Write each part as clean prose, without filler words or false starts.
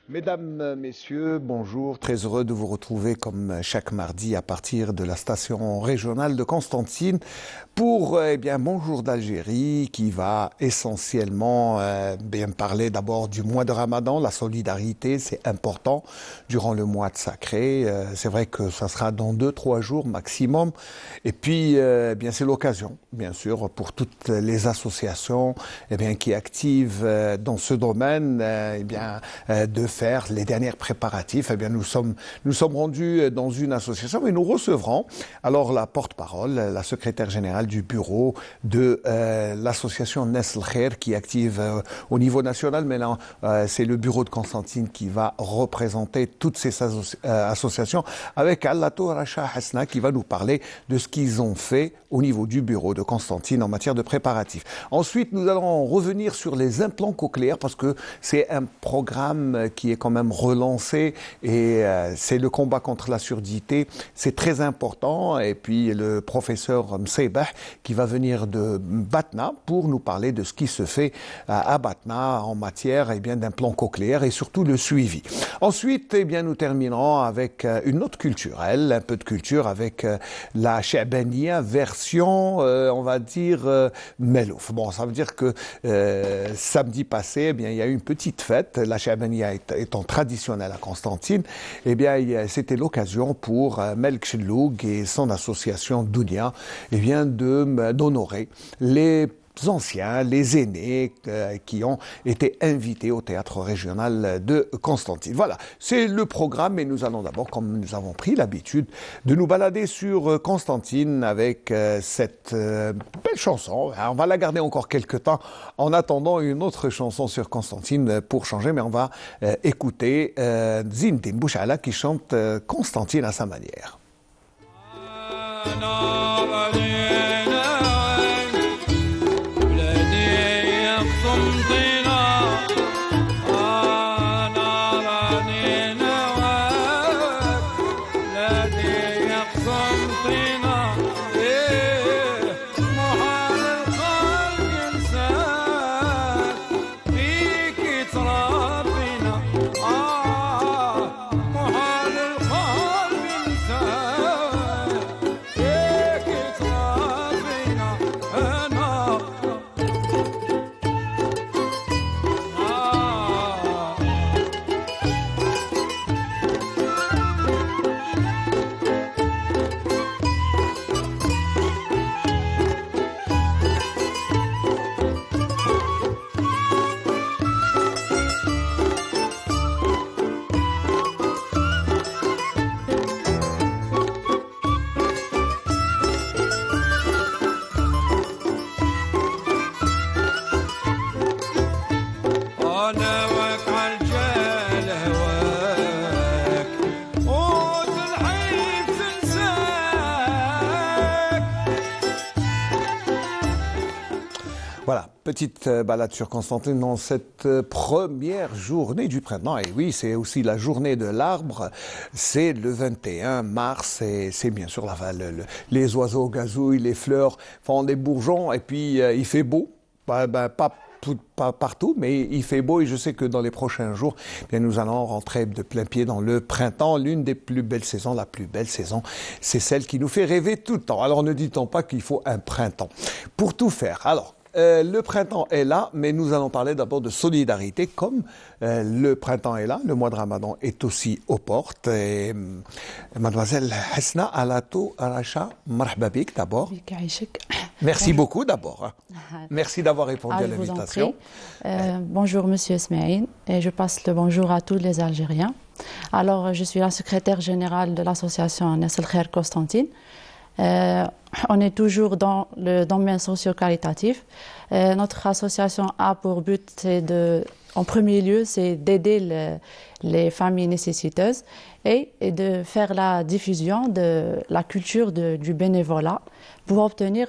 Mesdames, Messieurs, bonjour. Très heureux de vous retrouver comme chaque mardi à partir de la station régionale de Constantine pour Bonjour d'Algérie qui va essentiellement bien parler d'abord du mois de Ramadan, la solidarité, c'est important durant le mois de sacré. C'est vrai que ça sera dans 2-3 jours maximum. Et puis, c'est l'occasion, bien sûr, pour toutes les associations qui activent dans ce domaine de faire les derniers préparatifs. Nous sommes rendus dans une association et nous recevrons alors la porte-parole, la secrétaire générale du bureau de l'association Nes El Khair qui est active au niveau national. Mais là, c'est le bureau de Constantine qui va représenter toutes ces associations avec Allato Racha Hasna qui va nous parler de ce qu'ils ont fait au niveau du bureau de Constantine en matière de préparatifs. Ensuite, nous allons revenir sur les implants cochléaires parce que c'est un programme qui est quand même relancé et c'est le combat contre la surdité. C'est très important. Et puis le professeur Mseibah qui va venir de Batna pour nous parler de ce qui se fait à Batna en matière d'implants cochléaires et surtout le suivi. Ensuite, nous terminerons avec une note culturelle, un peu de culture avec la Cha'bania version, on va dire, Melouf. Bon, ça veut dire que samedi passé, il y a eu une petite fête. La Cha'bania étant traditionnelle à Constantine, c'était l'occasion pour Melk Chelloug et son association Dounia d'honorer les anciens, les aînés qui ont été invités au théâtre régional de Constantine. Voilà, c'est le programme et nous allons d'abord, comme nous avons pris l'habitude, de nous balader sur Constantine avec cette belle chanson. On va la garder encore quelques temps en attendant une autre chanson sur Constantine pour changer, mais on va écouter Zinedine Bouchala qui chante Constantine à sa manière. Voilà, petite balade sur Constantine dans cette première journée du printemps. Et oui, c'est aussi la journée de l'arbre. C'est le 21 mars et c'est bien sûr les oiseaux gazouillent, les fleurs font des bourgeons et puis il fait beau. Pas partout, mais il fait beau et je sais que dans les prochains jours, nous allons rentrer de plein pied dans le printemps, l'une des plus belles saisons, la plus belle saison, c'est celle qui nous fait rêver tout le temps. Alors ne dit-on pas qu'il faut un printemps pour tout faire. Alors, le printemps est là, mais nous allons parler d'abord de solidarité. Comme le printemps est là, le mois de Ramadan est aussi aux portes. Et, mademoiselle Hasna Allato Aracha, marhaba bik d'abord. Merci beaucoup d'abord. Merci d'avoir répondu à l'invitation. Bonjour Monsieur Ismaïl, et je passe le bonjour à tous les Algériens. Alors, je suis la secrétaire générale de l'association Nes El Khair Constantine. On est toujours dans le domaine socio-caritatif. Notre association a pour but, en premier lieu, c'est d'aider les familles nécessiteuses et de faire la diffusion de la culture du bénévolat pour obtenir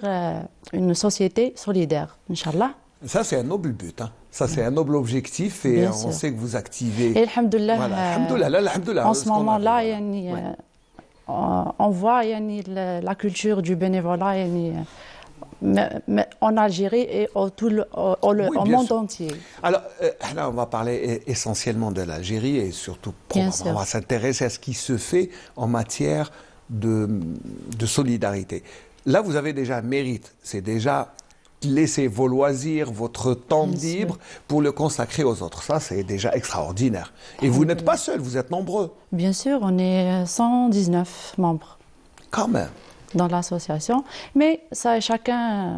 une société solidaire, Inch'Allah. Ça, c'est un noble but. Hein. Ça, c'est un noble objectif et on sait que vous activez. Et alhamdoulilah, voilà, en ce moment-là, on voit la culture du bénévolat mais en Algérie et au monde entier. Alors, là, on va parler essentiellement de l'Algérie et surtout, on va s'intéresser à ce qui se fait en matière de solidarité. Là, vous avez déjà un mérite, c'est déjà laisser vos loisirs, votre temps libre pour le consacrer aux autres. Ça, c'est déjà extraordinaire. Et vous n'êtes pas seul, vous êtes nombreux. Bien sûr, on est 119 membres. Quand même. Dans l'association, mais ça, chacun...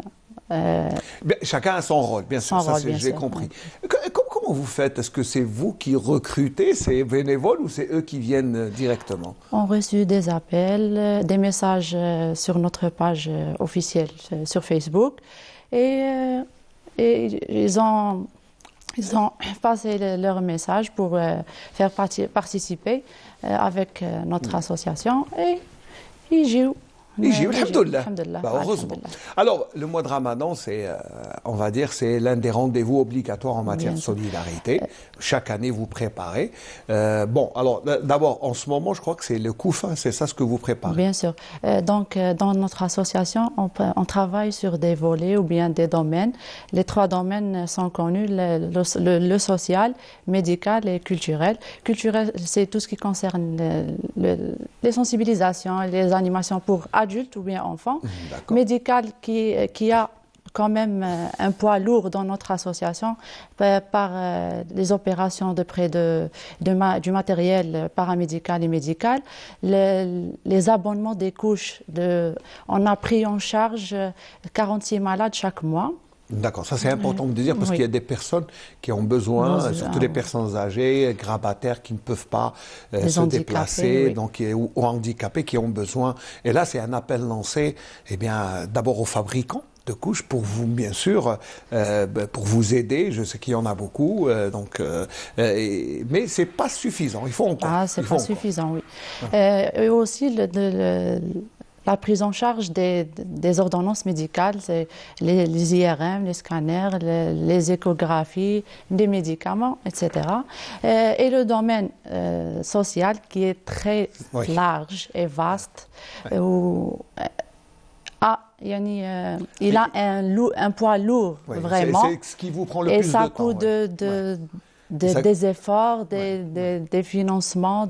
chacun a son rôle, bien sûr, ça j'ai compris. Oui. Comment vous faites? Est-ce que c'est vous qui recrutez ces bénévoles ou c'est eux qui viennent directement? On a reçu des appels, des messages sur notre page officielle sur Facebook et ils ont passé leur message pour faire participer avec notre association et ils jouent. Alhamdoulilah. Heureusement. Alors, le mois de Ramadan, c'est, on va dire, c'est l'un des rendez-vous obligatoires en matière de solidarité. Chaque année, vous préparez. Bon, alors, d'abord, en ce moment, je crois que c'est le Koufa, c'est ça ce que vous préparez? Bien sûr. Donc, dans notre association, on travaille sur des volets ou bien des domaines. Les 3 domaines sont connus, le social, médical et culturel. Culturel, c'est tout ce qui concerne les sensibilisations, les animations pour adultes ou bien enfants. Médical qui a quand même un poids lourd dans notre association par les opérations de près du matériel paramédical et médical, les abonnements des couches. On a pris en charge 46 malades chaque mois. D'accord, ça c'est important de dire parce qu'il y a des personnes qui ont besoin, surtout des personnes âgées, grabataires qui ne peuvent pas se déplacer, donc, ou handicapés qui ont besoin. Et là, c'est un appel lancé, eh bien, d'abord aux fabricants de couches pour vous, bien sûr, pour vous aider. Je sais qu'il y en a beaucoup, mais c'est pas suffisant. Il faut encore. Ah, c'est pas suffisant, oui. Et aussi la prise en charge des ordonnances médicales, c'est les IRM, les scanners, les échographies, des médicaments, etc. Et le domaine social qui est très large et vaste, où il a un poids lourd, vraiment. C'est ce qui vous prend le plus de temps. Et ça coûte des efforts, des financements,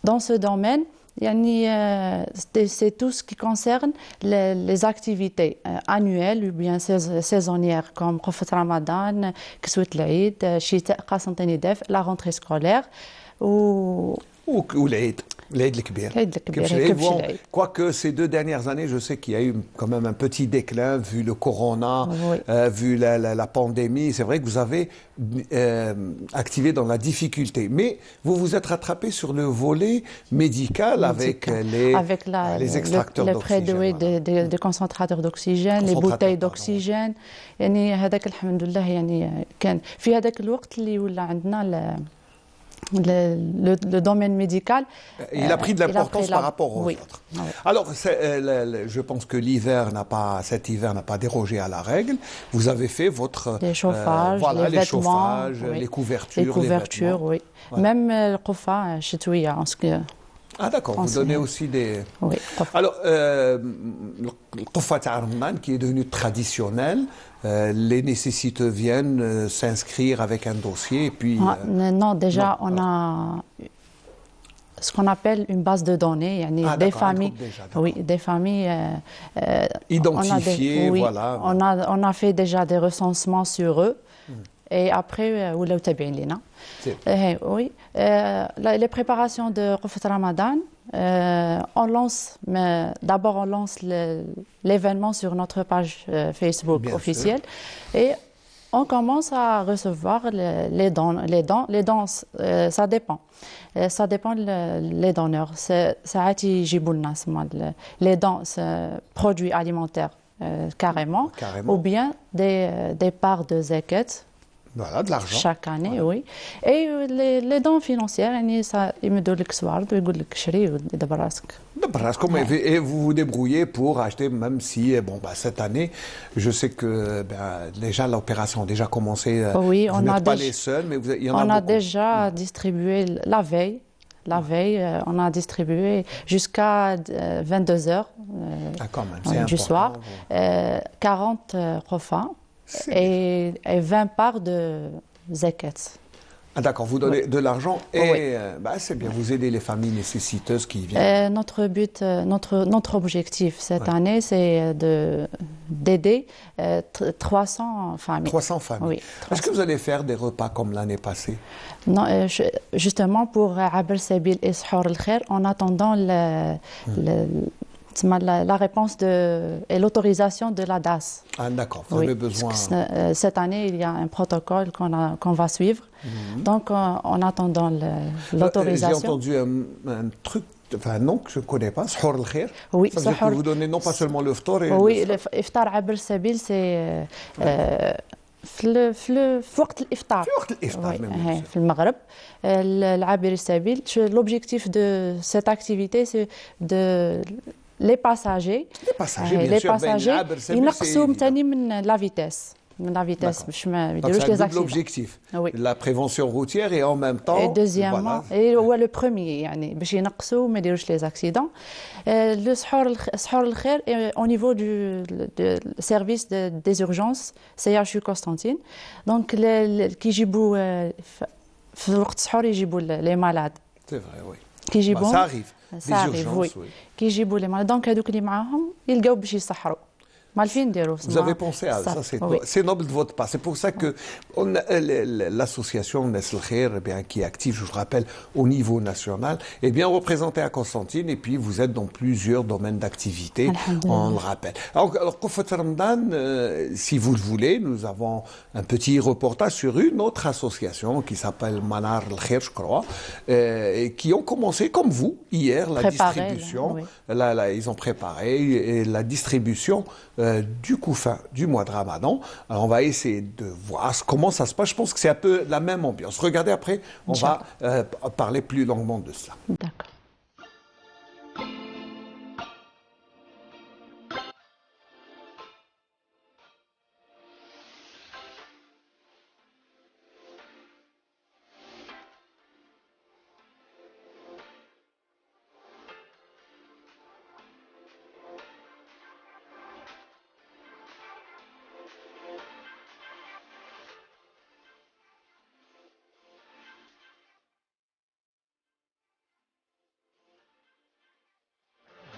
dans ce domaine, c'est tout ce qui concerne les activités annuelles ou bien saisonnières, comme Khofat Ramadan, Kiswet l'Aïd, Chita Qasantani Def, la rentrée scolaire, ou l'Aïd. L'Aïd Kbir. Quoique ces 2 dernières années, je sais qu'il y a eu quand même un petit déclin vu le corona, vu la pandémie. C'est vrai que vous avez activé dans la difficulté. Mais vous vous êtes rattrapé sur le volet médical avec les extracteurs d'oxygène. Les concentrateurs d'oxygène, les bouteilles d'oxygène. يعني هذاك الحمد لله يعني كان في هذاك الوقت اللي ولا عندنا le domaine médical. Il a pris de l'importance par rapport aux autres. Oui. Alors, je pense que cet hiver n'a pas dérogé à la règle. Vous avez fait les chauffages, les chauffages, les couvertures. Les couvertures, oui. Ouais. Même le Koufa, chetouia, en ce que... Ah d'accord, vous donnez aussi des... Oui. Alors, le Koufa Ramadan qui est devenu traditionnel, les nécessiteux viennent s'inscrire avec un dossier et puis... non, déjà, on a ce qu'on appelle une base de données, des familles, des familles identifiées, voilà. On a fait déjà des recensements sur eux. Et après, les préparations de Khofat Ramadan, on lance l'événement sur notre page Facebook officielle et on commence à recevoir les dons, ça dépend. Ça dépend les donneurs. Les dons, produits alimentaires carrément, ou bien des parts de zakat. Voilà, de l'argent. Chaque année, oui. Et les dons financiers, ils me donnent le soir, ils me disent et vous vous débrouillez pour acheter, même si, cette année, je sais que déjà l'opération a déjà commencé. Oui, vous n'êtes pas les seuls, mais il y en a beaucoup. On a déjà distribué la veille la veille, on a distribué jusqu'à 22 heures du soir, 40 repas et 20 parts de zakat. Ah, d'accord, vous donnez de l'argent et c'est bien, vous aidez les familles nécessiteuses qui viennent. Notre objectif cette année, c'est d'aider 300 familles. 300 familles. Oui, 300. Est-ce que vous allez faire des repas comme l'année passée? Non, justement pour Abel Sabil et Sahur al-Khair, en attendant la réponse et l'autorisation de la DAS. Ah, d'accord, vous avez besoin. Cette année, il y a un protocole qu'on va suivre. Donc, en attendant l'autorisation. J'ai entendu un truc, un nom que je ne connais pas, Sahur al-Khair. Oui, ça veut dire que vous donnez non pas seulement le iftar. Oui, l'iftar Abel Sabil, c'est. في وقت الافطار في المغرب العابر السبيل. L'objectif de cette activité, c'est de les passagers ينقصوا ثاني من la vitesse. باش ما يديروش لي زاكسيدون. L'objectif, la prévention routière et en même temps. Et deuxièmement, هو le premier يعني باش ينقصوا ما يديروش لي زاكسيدون. Le Sahur al-Khair au niveau du service des urgences CHU Constantine. Donc كي يجيبوا في وقت السحور يجيبوا les malades. C'est vrai, oui. كي يجيبوا ça arrive. Ça arrive, oui. كي يجيبوا les malades. Donc هذوك اللي معاهم يلقاو باش يسحروا. Vous avez pensé à ça, c'est noble de votre part. C'est pour ça que l'association Nesl Khair, qui est active, je vous rappelle, au niveau national, est bien représentée à Constantine et puis vous êtes dans plusieurs domaines d'activité, on le rappelle. Alors Koufat Ramadan, si vous le voulez, nous avons un petit reportage sur une autre association qui s'appelle Manar al-Khair, je crois, et qui ont commencé, comme vous, hier, la distribution. Ils ont préparé la distribution du couffin du mois de Ramadan. Alors on va essayer de voir comment ça se passe. Je pense que c'est un peu la même ambiance. Regardez après, on va parler plus longuement de cela. D'accord.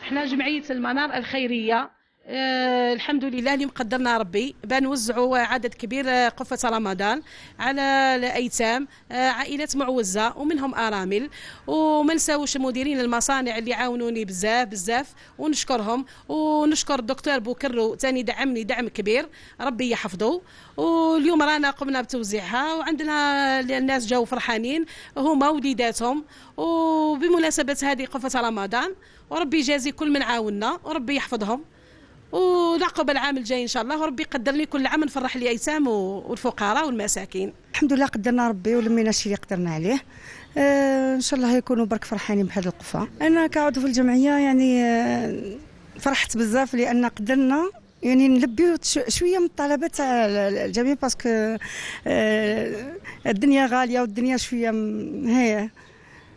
احنا جمعية المنار الخيرية الحمد لله اللي مقدرنا ربي بنوزعوا عدد كبير قفة رمضان على الايتام عائلات معوزة ومنهم ارامل وما نساوش مديرين المصانع اللي عاونوني بزاف ونشكرهم ونشكر الدكتور بوكرو ثاني دعمني دعم كبير ربي يحفظه. واليوم رانا قمنا بتوزيعها وعندنا الناس جاوا فرحانين هما وليداتهم وبمناسبة هذه قفة رمضان وربي يجازي كل من عاوننا وربي يحفظهم ونعقب العام الجاي ان شاء الله وربي يقدرني كل عام نفرح الايتام والفقراء والمساكين. الحمد لله قدرنا ربي ولمينا الشيء اللي قدرنا عليه. ان شاء الله يكونوا برك فرحانين بهذه القفه. انا كعضو في الجمعيه يعني فرحت بزاف لان قدرنا يعني نلبيو شويه من الطلبات تاع الجميع باسكو الدنيا غاليه والدنيا شويه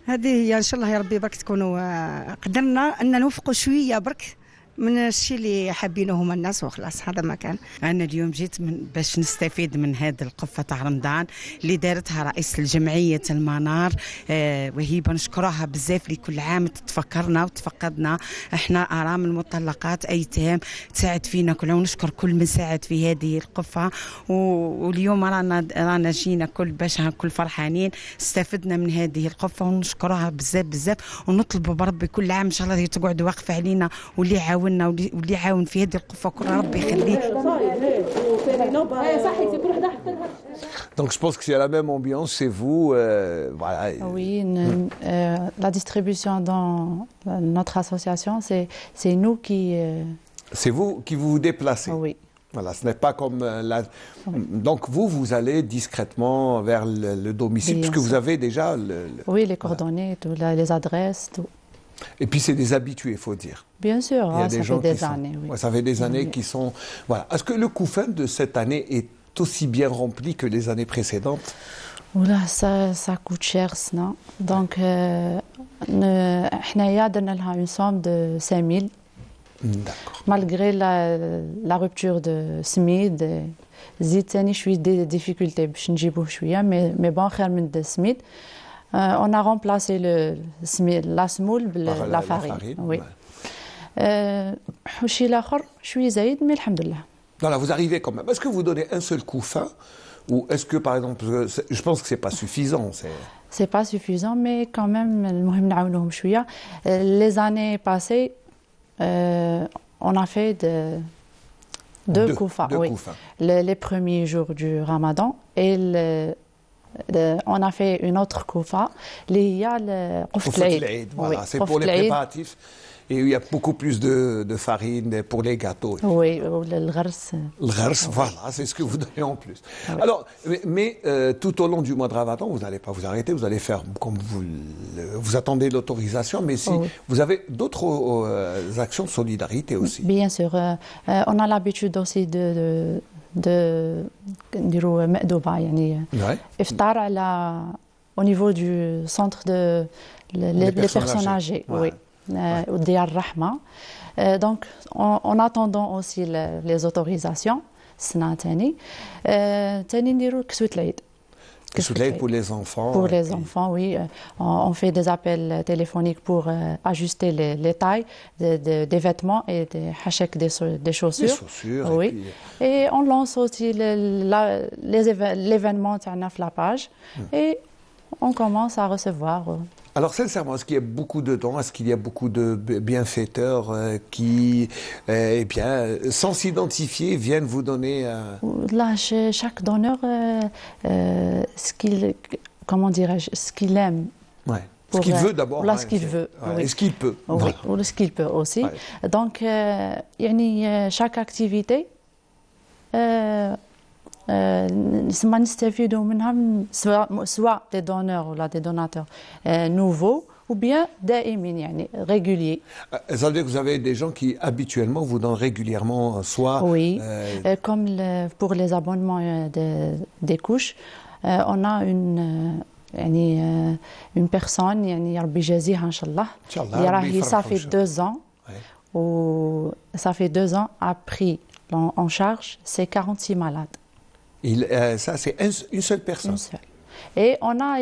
هذه هي. ان شاء الله يا ربي برك تكونوا قدرنا ان نوفقوا شويه برك من الشيء اللي حابينه هما الناس وخلاص. هذا ما كان. انا اليوم جيت باش نستفيد من هذه القفه تاع رمضان اللي دارتها رئيس الجمعيه المنار وهيبه نشكرها بزاف لكل عام تفكرنا وتفقدنا احنا ارامل مطلقات ايتام تساعد فينا كلنا ونشكر كل من ساعد في هذه القفه. واليوم رانا جينا كل باش كل فرحانين استفدنا من هذه القفه ونشكرها بزاف ونطلبوا بربي كل عام ان شاء الله تقعد واقفه علينا واللي واللي عاون في هذه القفه كل ربي يخليه. Donc je pense que c'est la même ambiance chez vous. Voilà. Oui, la distribution dans notre association, c'est nous qui. C'est vous qui vous déplacez. Oui. Voilà, ce n'est pas comme Donc vous allez discrètement vers le domicile, puisque vous avez déjà Oui, les coordonnées, les adresses, tout. Et puis c'est des habitués, il faut dire. Bien sûr, il y a des gens fait des années. Oui. Ouais, ça fait des années qui sont. Voilà. Est-ce que le couffin de cette année est aussi bien rempli que les années précédentes? Oula, ça coûte cher, ça. Donc, حنايا درنا لها une somme de 5000. D'accord. Malgré la rupture de SMID, زيد ثاني شوية des difficultés باش نجيبوه شوية, mais bon, خير من SMID. On a remplacé la semoule par la farine. Oui. وشي الآخر شوية زايد, mais الحمد لله. Voilà, vous arrivez quand même. Est-ce que vous donnez un seul coup fin ou est-ce que, par exemple, je pense que c'est pas suffisant. C'est pas suffisant, mais quand même, المهم نعاونوهم شوية. Les années passées, on a fait deux koufa. Deux oui. koufa. Les premiers jours du Ramadan et on a fait une autre koufa. Il y a le Koufat l'Aïd. Voilà, c'est pour les préparatifs. Et il y a beaucoup plus de farine pour les gâteaux. Oui, le ghars. Le ghars, voilà, c'est ce que vous donnez en plus. Oui. Alors, mais tout au long du mois de Ramadan, vous n'allez pas vous arrêter, vous allez faire comme vous attendez l'autorisation, mais si vous avez d'autres actions de solidarité aussi. Bien sûr, on a l'habitude aussi de نديروا مأدوبة يعني إفطار au niveau du centre de les personnes âgées. Oui. وديار الرحمة. Donc en attendant aussi les autorisations السنة تاني نديروا كسوة العيد. Kessou l'Aïd pour les enfants. Pour les enfants, oui. On fait des appels téléphoniques pour ajuster les tailles des vêtements et des hacheks des chaussures. Des chaussures. Oui. Et on lance aussi l'événement sur la page et on commence à recevoir. Alors sincèrement, est-ce qu'il y a beaucoup de dons? Est-ce qu'il y a beaucoup de bienfaiteurs qui, eh bien, sans s'identifier, viennent vous donner Là, chaque donneur, comment dirais-je, ce qu'il aime. Ouais. Ce qu'il veut d'abord. Là, ce qu'il veut. Ouais. Et ce qu'il peut. Oui, voilà. Ou ce qu'il peut aussi. Ouais. Donc, chaque activité, ما نستفيدوا منها سواء des donneurs ou des donateurs nouveaux ou bien دائمين يعني réguliers. Ça veut dire que vous avez des gens qui habituellement vous donnent régulièrement soit. Oui, comme pour les abonnements des couches, on a une personne يعني ربي يجازيها إن شاء الله. Ça fait 2 ans ou ça fait 2 ans a pris en charge ces 46 malades. Ça, c'est une seule personne. Une seule. Et on a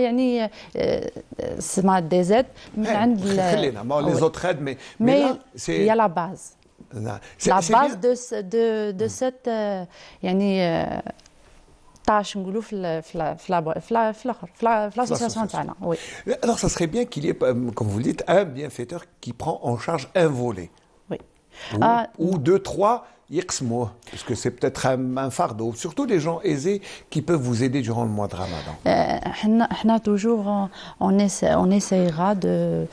des aides. Les autres aides, mais là, il y a la base. La base de cette tâche في l'association تاعنا. Oui. Alors, ça serait bien qu'il y ait, comme vous le dites, un bienfaiteur qui prend en charge un volet. Oui. Ou 2, 3. Parce que c'est peut-être un fardeau, surtout les gens aisés qui peuvent vous aider durant le mois de Ramadan. Toujours, on essaiera de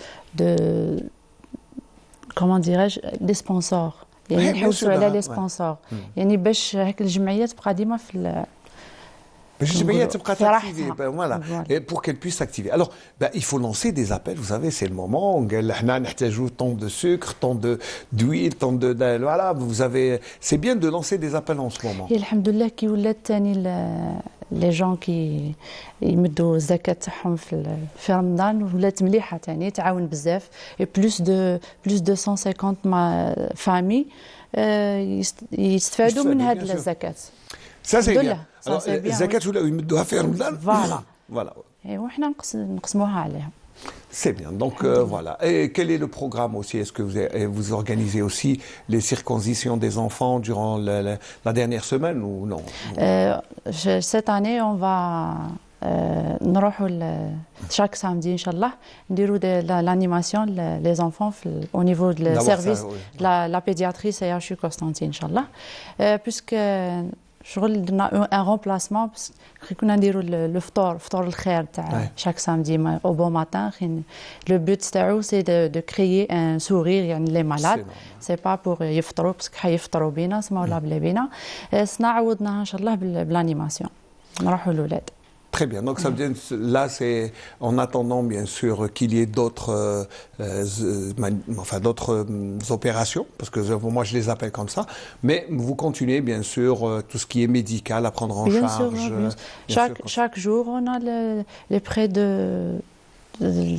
comment dirais-je, des sponsors. يعني نحوسوا على les sponsors. يعني باش هيك الجمعية تبقى ديما في voilà, et pour qu'elle puisse s'activer. Alors, il faut lancer des appels, vous savez, c'est le moment. Tant de sucre, tant d'huile, tant de... Voilà, vous avez... C'est bien de lancer des appels en ce moment. Et alhamdoulilah, qui ولات تاني les gens qui يمدوا الزكاة تاعهم في رمضان ولات مليحة تاني تعاون بزاف. Et plus de 150 familles يستفادوا من هذه الزكاة. Ça c'est bien. Alors, zakat ou là où ils doivent faire Voilà. Voilà. Et وحنا نقسموها عليهم. C'est bien. Donc voilà. Et quel est le programme aussi? Est-ce que vous organisez aussi les circoncisions des enfants durant la dernière semaine ou non? Cette année, on va نروحوا chaque samedi إن شاء الله نديروا l'animation les enfants au niveau du service la pédiatrie CHU Constantine إن شاء الله puisque شغل درنا ان رومبلاسمون بس كنا نديروا الفطور الخير تاع شاك سامدي او بون ماتان لو بوت تاعو سي دو كريي ان سورير يعني لي مالاد سي با بور يفطروا باسكو حيفطروا بينا سما ولا بلا بينا سنعوضناها ان شاء الله بالانيماسيون نروحوا للولاد. Très bien. Donc ça veut dire, là, c'est en attendant bien sûr qu'il y ait d'autres, d'autres opérations, parce que moi je les appelle comme ça. Mais vous continuez bien sûr tout ce qui est médical à prendre en Bien charge. sûr, bien sûr. Chaque jour, on a les prêts de.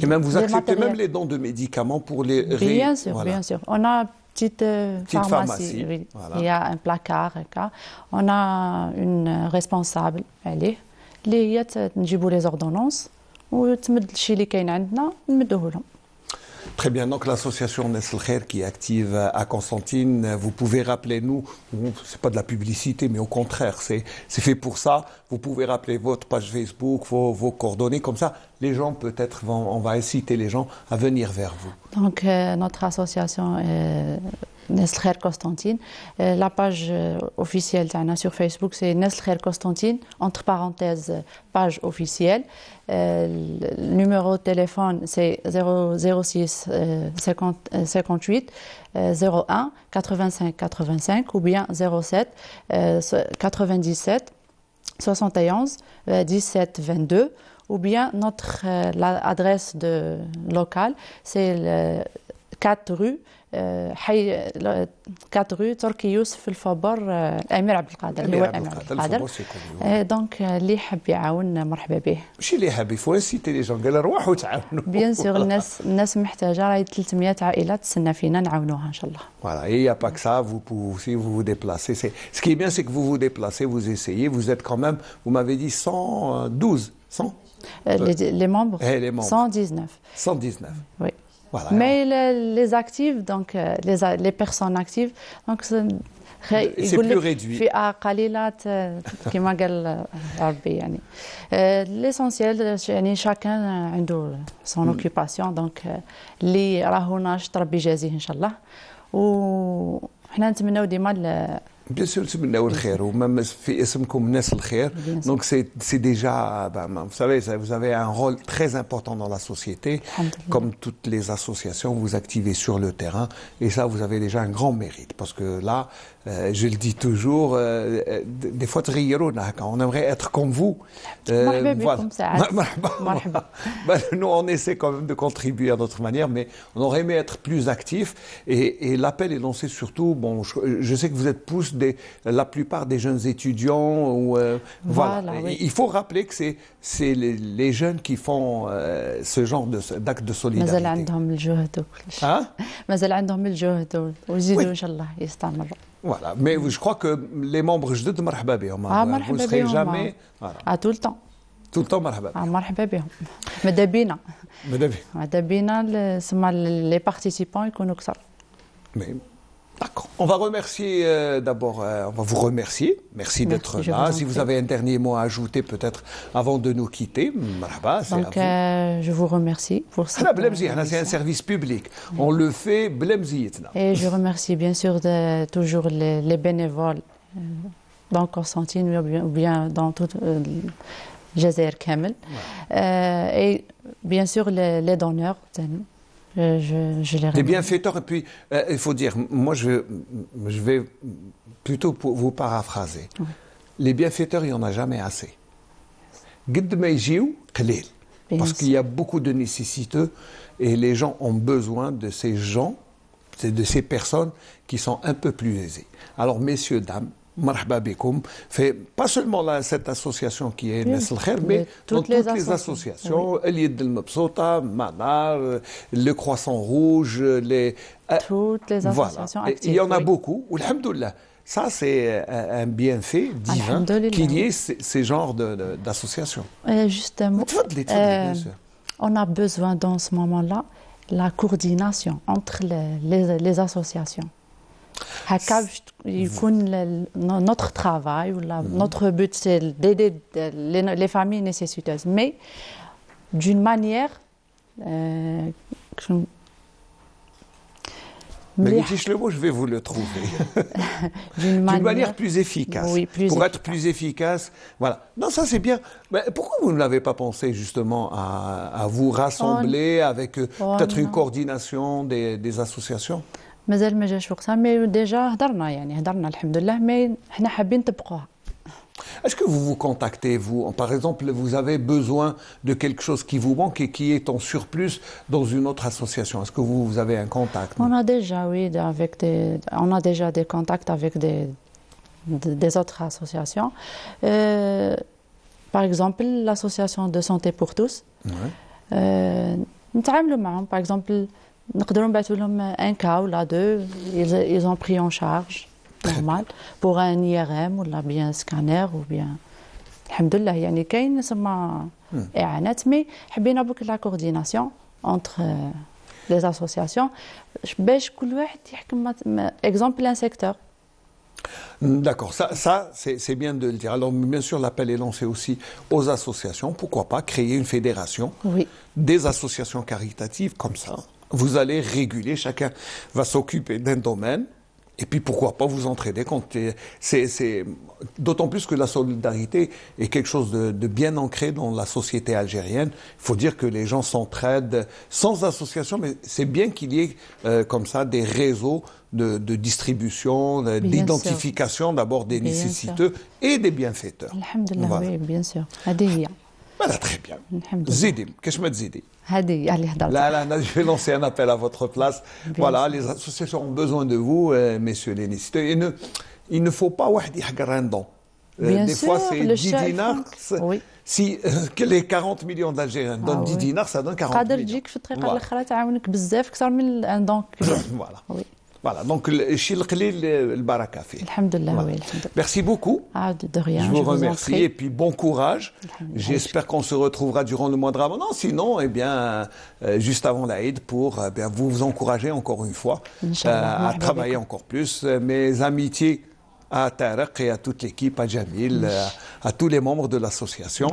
Et même vous acceptez matériels. même les dons de médicaments pour les. Bien sûr, voilà. bien sûr. On a une petite pharmacie. Oui. Voilà. Il y a un placard. On a une responsable. Allez. اللي هي نجيبوا les ordonnances وتمد الشيء اللي كاين عندنا نمدوه لهم. Très bien, donc l'association Nes El Khair qui est active à Constantine, vous pouvez rappeler nous, c'est pas de la publicité mais au contraire, c'est fait pour ça, vous pouvez rappeler votre page Facebook, vos coordonnées, comme ça les gens peut-être on va inciter les gens à venir vers vous. Donc notre association Nes El Khair Constantine, la page officielle sur Facebook c'est Nes El Khair Constantine, entre parenthèses page officielle. Le numéro de téléphone c'est 06 58 01 85 85 ou bien 07 97 71 17 22 ou bien notre l'adresse locale c'est le 4 rue 4 rue تركي يوسف الفبر الامير عبد القادر اللي هو الامير عبد القادر دونك اللي يحب يعاون مرحبا به. ماشي اللي حاب يفوا سيتي لي جون قال روحوا تعاونوا. بيان سور الناس محتاجه راهي 300 عائله تسنى فينا نعاونوها ان شاء الله. Voilà, et il n'y a pas que ça, si vous vous déplacez. Ce qui est bien, c'est que vous vous déplacez, vous essayez, vous êtes quand même, vous m'avez dit 112, 100 les membres, les membres 119. 119. Oui. Voilà. Mais les actifs, donc les personnes actives, donc c'est plus réduit. في قليلات كما قال ربي يعني. L'essentiel يعني chacun عنده son occupation donc اللي راهو ناشط ربي يجازيه ان شاء الله. وحنا نتمناو ديما Bien sûr, نتمناو الخير ومام في اسمكم ناس الخير. Donc c'est déjà, vous savez, vous avez un rôle très important dans la société. Comme toutes les associations, vous activez sur le terrain et ça, vous avez déjà un grand mérite parce que là, je le dis toujours, des fois on aimerait être comme vous. Nous, on essaie quand même de contribuer à notre manière, mais on aurait aimé être plus actif et l'appel est lancé surtout, bon, je sais que vous êtes pousse la plupart des jeunes étudiants. Voilà. Oui. Il faut rappeler que c'est les jeunes qui font ce genre d'acte de solidarité. مازال عندهم الجهد وكل شيء. مازال عندهم الجهد ويزيدوا إن شاء الله يستمروا. Voilà, mais je crois que les membres جدد مرحبا بهم. Vous ne serez jamais. Tout le temps. Tout le temps مرحبا بهم. مرحبا بهم. ماذا بينا ثم les participants يكونوا كثر. Mais d'accord. On va remercier d'abord, on va vous remercier. Merci d'être là. Si vous avez un dernier mot à ajouter peut-être avant de nous quitter, marhaba, c'est donc, à vous. Je vous remercie pour ça. C'est un service public. On le fait blemziyetna. Et je remercie bien sûr toujours les bénévoles dans Constantine ou bien dans toute Jazair Kamel. Et bien sûr les donneurs. Je les les bienfaiteurs, et puis il faut dire, moi je vais plutôt vous paraphraser. Oui. Les bienfaiteurs, il n'y en a jamais assez. Parce qu'il y a beaucoup de nécessiteux et les gens ont besoin de ces gens, de ces personnes qui sont un peu plus aisées. Alors messieurs, dames, marhaba bikoum, fait pas seulement cette association qui est Nes El Khair, mais toutes les associations, El Yed El Mabsouta, Manar, le Croissant Rouge, toutes les associations actives. Il y en a beaucoup, alhamdoulilah. Ça, c'est un bienfait divin qu'il y ait ces genres d'associations. Justement, on a besoin dans ce moment-là la coordination entre les associations. Notre travail, notre but, c'est d'aider les familles nécessiteuses, mais d'une manière le mot, je vais vous le trouver. D'une manière plus efficace. Oui, pour être plus efficace. Voilà. Non, ça c'est bien. Mais pourquoi vous ne l'avez pas pensé justement à vous rassembler avec peut-être une coordination des associations? مازال ما جاش وقتها مي ديجا هضرنا الحمد لله مي حنا حابين نطبقوها. Est-ce que vous vous contactez, vous, par exemple, vous avez besoin de quelque chose qui vous manque et qui est en surplus dans une autre association? Est-ce que vous avez un contact? On a déjà, oui, on a déjà des contacts avec des autres associations. Par exemple, l'association de santé pour tous. نتعاملوا معهم. Par exemple, نقدروا نبعثوا لهم un cas ou là deux, ils ont pris en charge normal pour un IRM ou bien scanner ou bien الحمد لله يعني كاين سما اعانات مي حبينا بك la coordination entre les associations باش كل واحد يحكم exemple un secteur. D'accord, ça c'est bien de le dire. Alors bien sûr l'appel est lancé aussi aux associations, pourquoi pas créer une fédération, des associations caritatives comme ça. Vous allez réguler, chacun va s'occuper d'un domaine. Et puis pourquoi pas vous entraider c'est d'autant plus que la solidarité est quelque chose de bien ancré dans la société algérienne. Il faut dire que les gens s'entraident sans association, mais c'est bien qu'il y ait comme ça des réseaux de distribution, d'identification d'abord des nécessiteux et des bienfaiteurs. Alhamdulillah, voilà. Oui, bien sûr. Hadiya. Voilà, très bien. Zidi, qu'est-ce que je me dis? Là, je vais lancer un appel à votre place. Bien voilà, sûr. Les associations ont besoin de vous, messieurs les nécessiteux. Il ne faut pas un don. Des sûr, fois, c'est 10 dinars. Oui. Si les 40 millions d'Algériens donnent 10 dinars, ça donne 40 millions. Voilà. Oui. Voilà, donc le baraka fi. Alhamdulillah, oui. Merci beaucoup. De rien. Je vous remercie et puis bon courage. J'espère qu'on se retrouvera durant le mois de Ramadan. Sinon, juste avant l'Aïd pour vous encourager encore une fois à travailler encore plus. Mes amitiés à Tarek et à toute l'équipe, à Jamil, à tous les membres de l'association.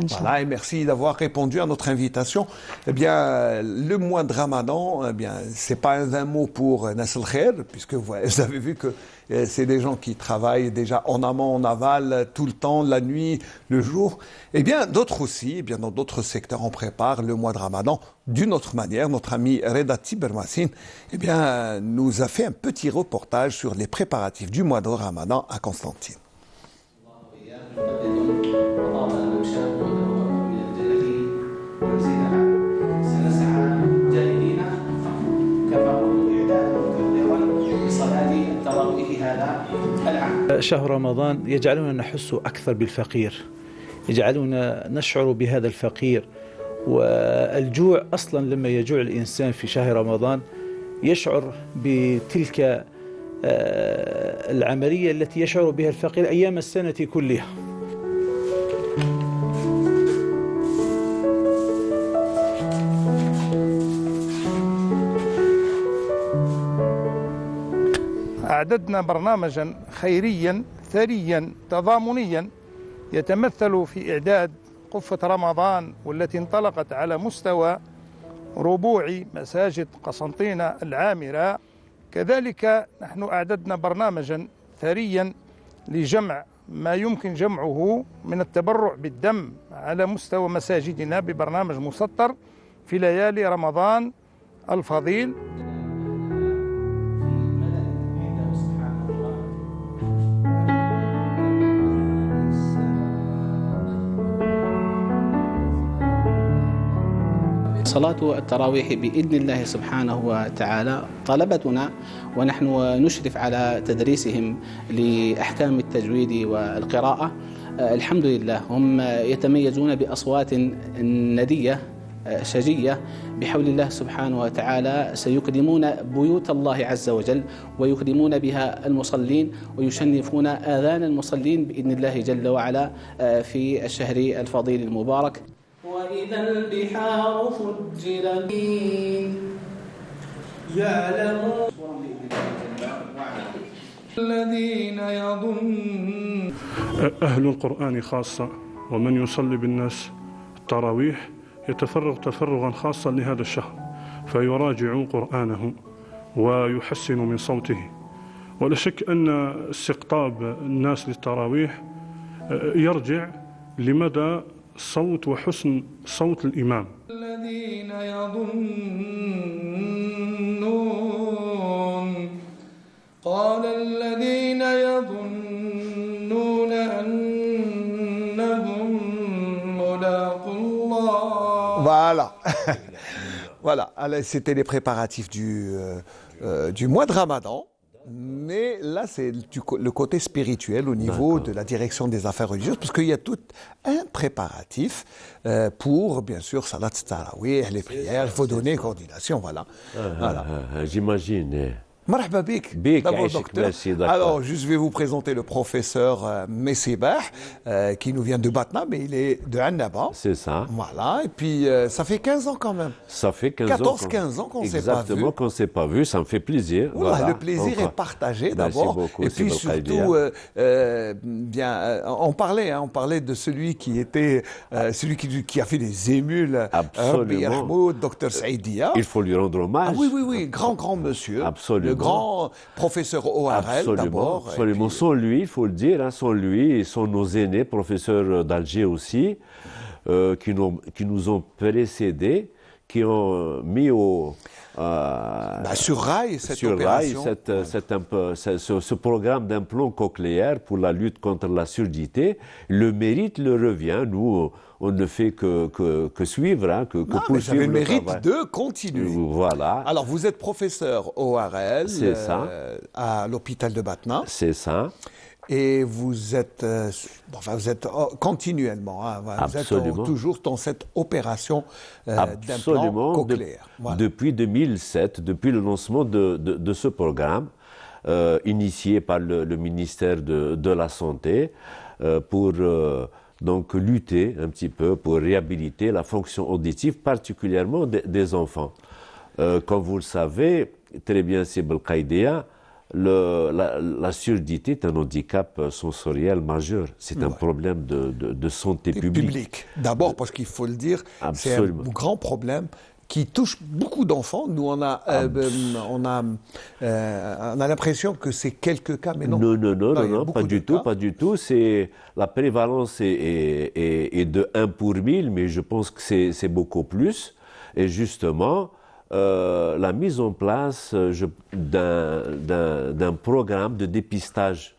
Voilà, et merci d'avoir répondu à notre invitation. Le mois de Ramadan, c'est pas un vain mot pour Nasl Khair, puisque vous avez vu que c'est des gens qui travaillent déjà en amont, en aval, tout le temps, la nuit, le jour. D'autres aussi, dans d'autres secteurs, on prépare le mois de Ramadan d'une autre manière. Notre ami Reda Tibermassine, nous a fait un petit reportage sur les préparatifs du mois de Ramadan à Constantine. شهر رمضان يجعلنا نحس أكثر بالفقير، يجعلنا نشعر بهذا الفقير. والجوع أصلا لما يجوع الإنسان في شهر رمضان يشعر بتلك العملية التي يشعر بها الفقير أيام السنة كلها. أعددنا برنامجا خيريا ثريا تضامنيا يتمثل في إعداد قفة رمضان والتي انطلقت على مستوى ربوع مساجد قسنطينة العامرة. كذلك نحن أعددنا برنامجا ثريا لجمع ما يمكن جمعه من التبرع بالدم على مستوى مساجدنا ببرنامج مسطر في ليالي رمضان الفضيل. صلاة التراويح بإذن الله سبحانه وتعالى طلبتنا، ونحن نشرف على تدريسهم لأحكام التجويد والقراءة. الحمد لله هم يتميزون بأصوات ندية شجية. بحول الله سبحانه وتعالى سيكرمون بيوت الله عز وجل ويكرمون بها المصلين ويشنفون آذان المصلين بإذن الله جل وعلا في الشهر الفضيل المبارك. وإذا البحار فجرت يعلمون الذين يظن أهل القرآن خاصة ومن يصلي بالناس التراويح يتفرغ تفرغا خاصا لهذا الشهر، فيراجع قرآنه ويحسن من صوته. ولا شك أن استقطاب الناس للتراويح يرجع لمدى صوت وحسن صوت الإمام. الذين يظنون قال الذين يظنون أنهم واتقوا الله. Voilà. Voilà. Alors, c'était les préparatifs du mois de Ramadan. Mais là, c'est le côté spirituel au niveau de la direction des affaires religieuses, parce qu'il y a tout un préparatif pour, bien sûr, Salat Tarawih, les prières, il faut donner coordination, voilà. J'imagine. Marhaba bik, d'abord docteur. Alors, je vais vous présenter le professeur Messibah, qui nous vient de Batna, mais il est de Annaba. C'est ça. Voilà, et puis ça fait 15 ans quand même. Ça fait 15 ans qu'on ne s'est pas vu. Exactement, qu'on ne s'est pas vu, ça me fait plaisir. Voilà. Le plaisir est partagé d'abord. Beaucoup, et puis surtout, on parlait de celui qui était, celui qui a fait des émules. Absolument. Dr Saïdia. Il faut lui rendre hommage. Ah, oui, grand monsieur. Absolument. Le grand professeur ORL d'abord. Absolument. Puis... Sans lui, il faut le dire, hein, sans lui et sans nos aînés, professeurs d'Alger aussi, qui nous ont précédés, qui ont mis sur rail cette opération. Ce programme d'implant cochléaire pour la lutte contre la surdité. Le mérite le revient. Nous, on ne fait que suivre, hein, que poursuivre. Vous avez le mérite de continuer. Voilà. Alors, vous êtes professeur ORL à l'hôpital de Batna. C'est ça. Et vous êtes continuellement, hein, vous êtes toujours dans cette opération d'implant cochléaire. Voilà. Depuis 2007, depuis le lancement de ce programme, initié par le ministère de la Santé, pour donc lutter un petit peu, pour réhabiliter la fonction auditive, particulièrement des enfants. Comme vous le savez, très bien, c'est Belkaïdéa, la surdité est un handicap sensoriel majeur. C'est un problème de santé publique. D'abord, parce qu'il faut le dire, c'est un grand problème qui touche beaucoup d'enfants. Nous, on a l'impression que c'est quelques cas, mais non. Non, pas du tout. C'est la prévalence est de 1 pour 1000, mais je pense que c'est beaucoup plus. Et justement, la mise en place d'un programme de dépistage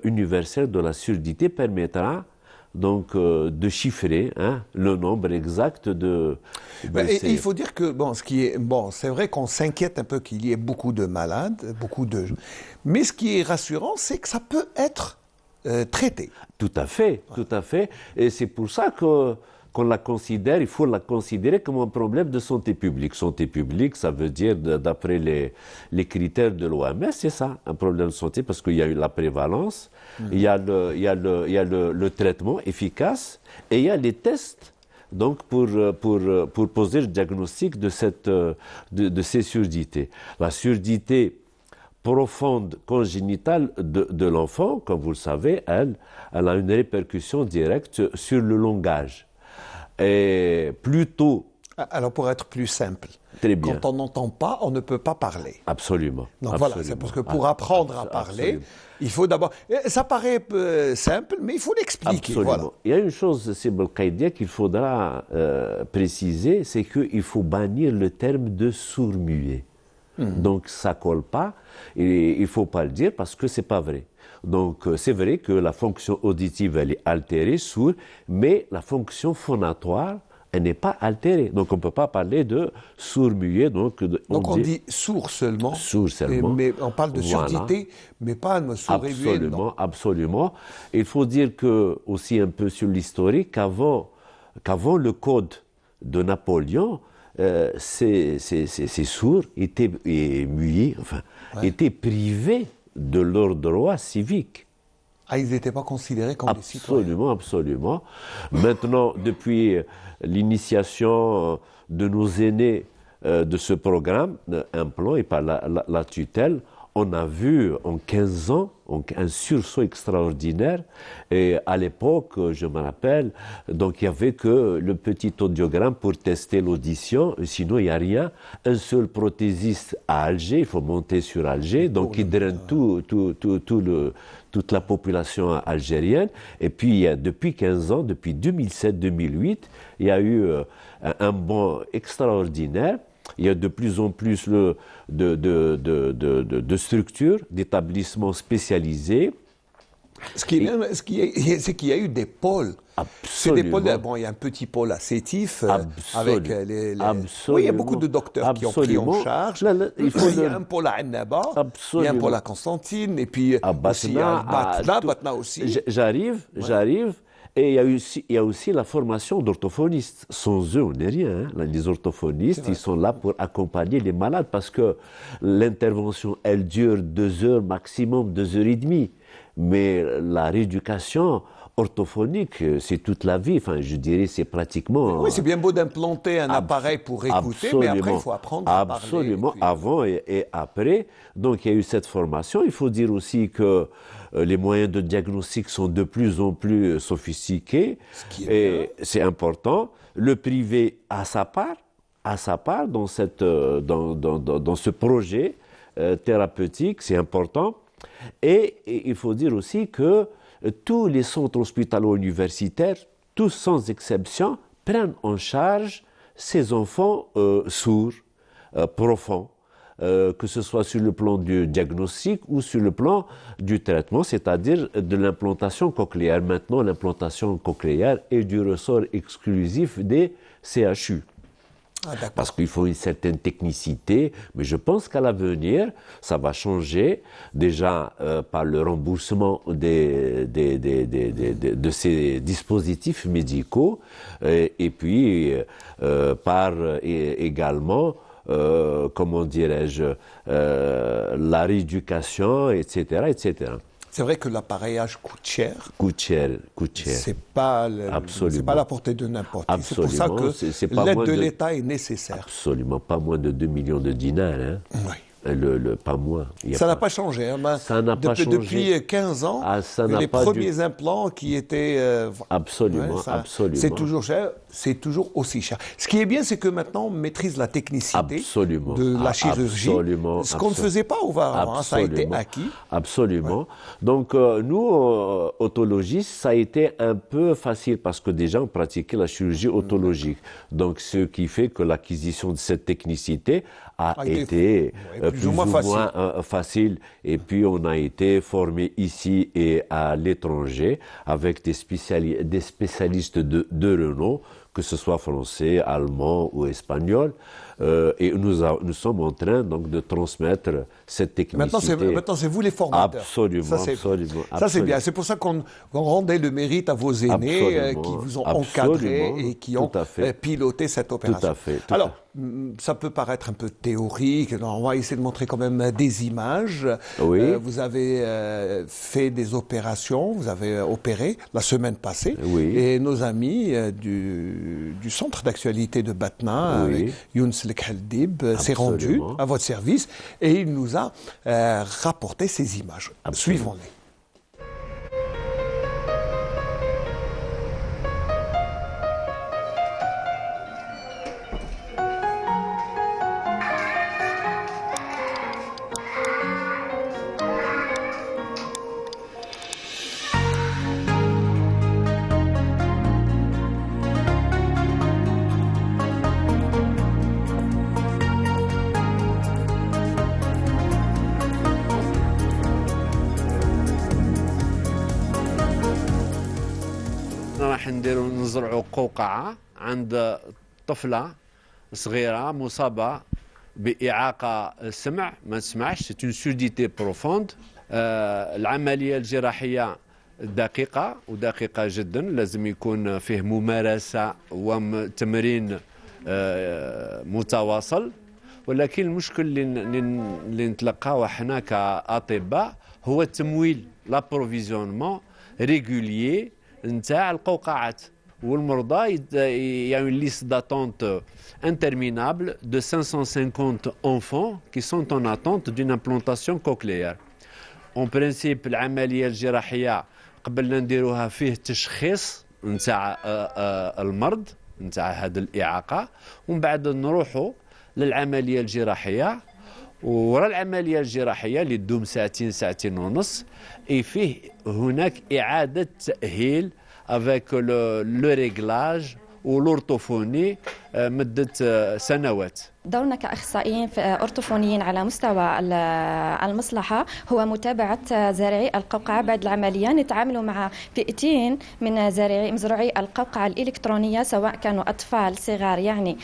universel de la surdité permettra donc de chiffrer le nombre exact de et il faut dire que c'est vrai qu'on s'inquiète un peu qu'il y ait beaucoup de malades, mais ce qui est rassurant, c'est que ça peut être traité. Tout à fait. Et c'est pour ça qu'on la considère, il faut la considérer comme un problème de santé publique. Santé publique, ça veut dire, d'après les critères de l'OMS, c'est ça, un problème de santé, parce qu'il y a eu la prévalence, il y a le traitement efficace, et il y a les tests, donc pour poser le diagnostic de ces surdités. La surdité profonde congénitale de l'enfant, comme vous le savez, elle a une répercussion directe sur le langage. Et plutôt... Alors, pour être plus simple, quand on n'entend pas, on ne peut pas parler. Absolument. Donc voilà, c'est parce que pour apprendre à parler, il faut d'abord... Ça paraît simple, mais il faut l'expliquer. Absolument. Voilà. Il y a une chose, c'est Belkaïdia, qu'il faudra préciser, c'est qu'il faut bannir le terme de sourd-muet. Donc ça colle pas, et il ne faut pas le dire parce que ce n'est pas vrai. Donc c'est vrai que la fonction auditive, elle est altérée, sourde, mais la fonction phonatoire, elle n'est pas altérée. Donc on ne peut pas parler de sourd-muet. Donc on dit sourd seulement. Sourd seulement. Mais on parle de surdité, mais pas de sourd-muet. Absolument. Il faut dire que, aussi un peu sur l'historique, qu'avant le code de Napoléon, ces sourds étaient muets, étaient privés de leurs droits civiques. Ils n'étaient pas considérés comme des citoyens. Absolument. Maintenant, depuis l'initiation de nos aînés de ce programme, un plan et par la tutelle, on a vu en 15 ans un sursaut extraordinaire. Et à l'époque, je me rappelle, donc il n'y avait que le petit audiogramme pour tester l'audition. Sinon, il n'y a rien. Un seul prothésiste à Alger, il faut monter sur Alger, donc il draine toute la population algérienne. Et puis, depuis 15 ans, depuis 2007-2008, il y a eu un bond extraordinaire. Il y a de plus en plus de structures, d'établissements spécialisés Ce qui est bien, c'est qu'il y a eu des pôles. C'est des pôles. Bon, il y a un petit pôle à Sétif avec les. Oui, il y a beaucoup de docteurs qui ont pris en charge. Il y a un pôle à Annaba, il y a un pôle à Constantine, et puis aussi à Batna aussi. J'arrive. Et il y a aussi la formation d'orthophonistes. Sans eux, on n'est rien. Les orthophonistes, ils sont là pour accompagner les malades parce que l'intervention, elle dure 2 heures maximum, 2 heures et demie. Mais la rééducation orthophonique, c'est toute la vie. Enfin, je dirais, c'est pratiquement... Oui, c'est bien beau d'implanter un appareil pour écouter, mais après, il faut apprendre à parler. Absolument, avant et après. Donc, il y a eu cette formation. Il faut dire aussi que les moyens de diagnostic sont de plus en plus sophistiqués. Et c'est important. Le privé a sa part dans ce projet thérapeutique, c'est important. Et il faut dire aussi que tous les centres hospitalo-universitaires, tous sans exception, prennent en charge ces enfants sourds, profonds, que ce soit sur le plan du diagnostic ou sur le plan du traitement, c'est-à-dire de l'implantation cochléaire. Maintenant, l'implantation cochléaire est du ressort exclusif des CHU. Parce qu'il faut une certaine technicité, mais je pense qu'à l'avenir, ça va changer déjà par le remboursement de ces dispositifs médicaux et puis par également, comment dirais-je, la rééducation, etc., etc. C'est vrai que l'appareillage coûte cher. C'est pas la portée de n'importe qui. C'est pour ça que l'aide de l'État est nécessaire. Absolument, pas moins de 2 millions de dinars. Hein. Oui. Pas moins. Ça n'a pas changé. Hein. Ça n'a pas changé. Depuis 15 ans, les premiers implants qui étaient... absolument. C'est toujours cher, c'est toujours aussi cher. Ce qui est bien, c'est que maintenant, on maîtrise la technicité de la chirurgie. Ce qu'on ne faisait pas auparavant, hein, ça a été acquis. Absolument. Ouais. Donc, nous, otologistes, ça a été un peu facile parce que déjà, on pratiquait la chirurgie otologique. Donc, ce qui fait que l'acquisition de cette technicité a été plus ou moins facile. Et puis, on a été formé ici et à l'étranger avec des spécialistes de renom, que ce soit français, allemand ou espagnol. Et nous sommes en train donc de transmettre cette technicité. Maintenant, c'est vous les formateurs. Absolument. Ça, c'est bien. C'est pour ça qu'on rendait le mérite à vos aînés qui vous ont encadré et qui ont piloté cette opération. Tout à fait. Alors, ça peut paraître un peu théorique. On va essayer de montrer quand même des images. Oui. Vous avez fait des opérations. Vous avez opéré la semaine passée. Oui. Et nos amis du centre d'actualité de Batna, Younes Lekheldib, s'est rendu à votre service et il nous a rapporté ces images. Suivons-les. نزرعوا قوقعة عند طفلة صغيرة مصابة بإعاقة السمع ما تسمعش c'est une surdité profonde. العملية الجراحية دقيقة ودقيقة جدا لازم يكون فيه ممارسة وتمرين متواصل ولكن المشكل اللي نتلقاوه احنا كأطباء هو التمويل لابروفيزيونمون ريغوليي نتاع القوقعات والمرضى il y a une liste d'attente interminable de 550 enfants qui sont en attente d'une implantation cochléaire. En principe العملية الجراحية قبلنا نديروها فيه تشخيص نتاع المرض نتاع هذه الإعاقة ومن بعد نروحوا للعملية الجراحية وراء العملية الجراحية اللي تدوم ساعتين ونص فيه هناك إعادة تأهيل avec le réglage ou l'orthophonie مدة سنوات دورنا كأخصائيين أورتوفونيين على مستوى المصلحة هو متابعة زارعي القوقعة بعد العملية. نتعامل مع فئتين من مزروعي القوقعة الإلكترونية، سواء كانوا أطفال صغار يعني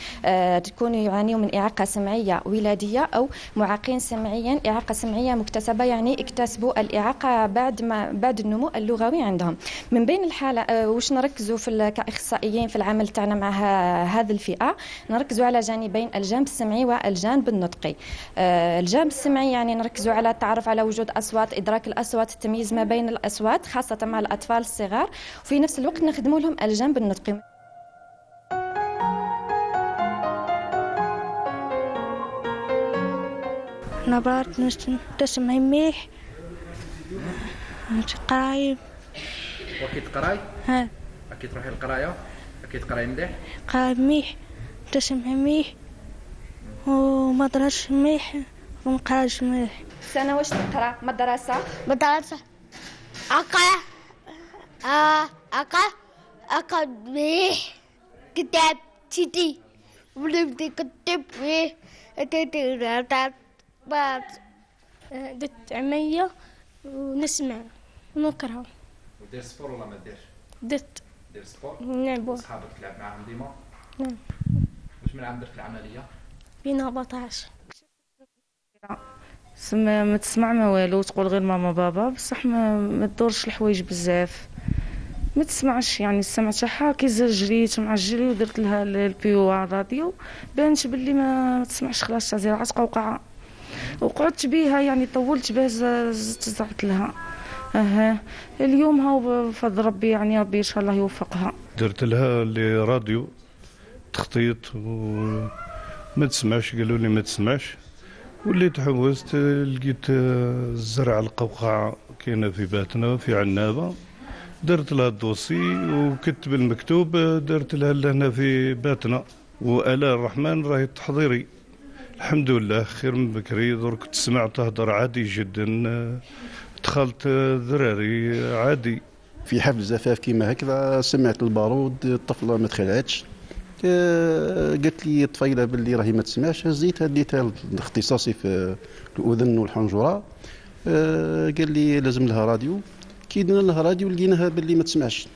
تكونوا يعانيوا من إعاقة سمعية ولادية، أو معاقين سمعيا إعاقة سمعية مكتسبة يعني اكتسبوا الإعاقة بعد النمو اللغوي عندهم. من بين الحالة واش نركزوا كأخصائيين في العمل تاعنا مع هذه الفئة، نركزوا على جانبين: الجانب السمعي والجانب النطقي. الجانب السمعي يعني نركزوا على التعرف على وجود أصوات، إدراك الأصوات، التمييز ما بين الأصوات خاصة مع الأطفال الصغار، وفي نفس الوقت نخدموا لهم الجانب النطقي. نبرات نسمع مليح نتقراي. وكي تقراي؟ ها كي تروحي للقرايه كي تقراي مليح؟ قراي مليح، تسمع مليح، وما درتش مليح وما قراش مليح. سنة واش تقرا؟ مدرسة أقرأ مليح كتاب تيتي ونبدأ كتب فيه درت عملية ونسمع ونقرأ. ودير سبور ولا ما ديرش؟ دير سبور؟ نلعبو. صحابك تلعب معاهم ديما؟ نعم. واش من عام درت العملية؟ بين 14. ما تسمع ما والو، تقول غير ماما بابا، بصح ما تدورش الحوايج بزاف، ما تسمعش يعني السمع تاعها. كي جريت مع الجري ودرت لها البيو الراديو بانت باللي ما تسمعش، خلاص تاع زراعة قوقعة، وقعدت بيها يعني طولت بها زعت لها. اليوم هاو بفضل ربي يعني ربي ان شاء الله يوفقها. درت لها اللي راديو تخطيط وما تسمعش، قالوا لي ما تسمعش، وليت حوست لقيت الزرع القوقعة كاينه في باتنا في عنابة، درت لها الدوسي وكتب المكتوب درت لها لهنا في باتنا، وآلاء الرحمن راهي تحضيري الحمد لله خير من بكري. درك تسمع تهضر عادي جدا، دخلت ذراري عادي. في حفل زفاف كيما هكذا سمعت البارود، الطفله ما تخلعتش، قالت لي الطفيله باللي راهي ما تسمعش، هزيتها ديتها اختصاصي في الاذن والحنجره، قال لي لازم لها راديو. كي درنا لها راديو لقيناها باللي ما تسمعش،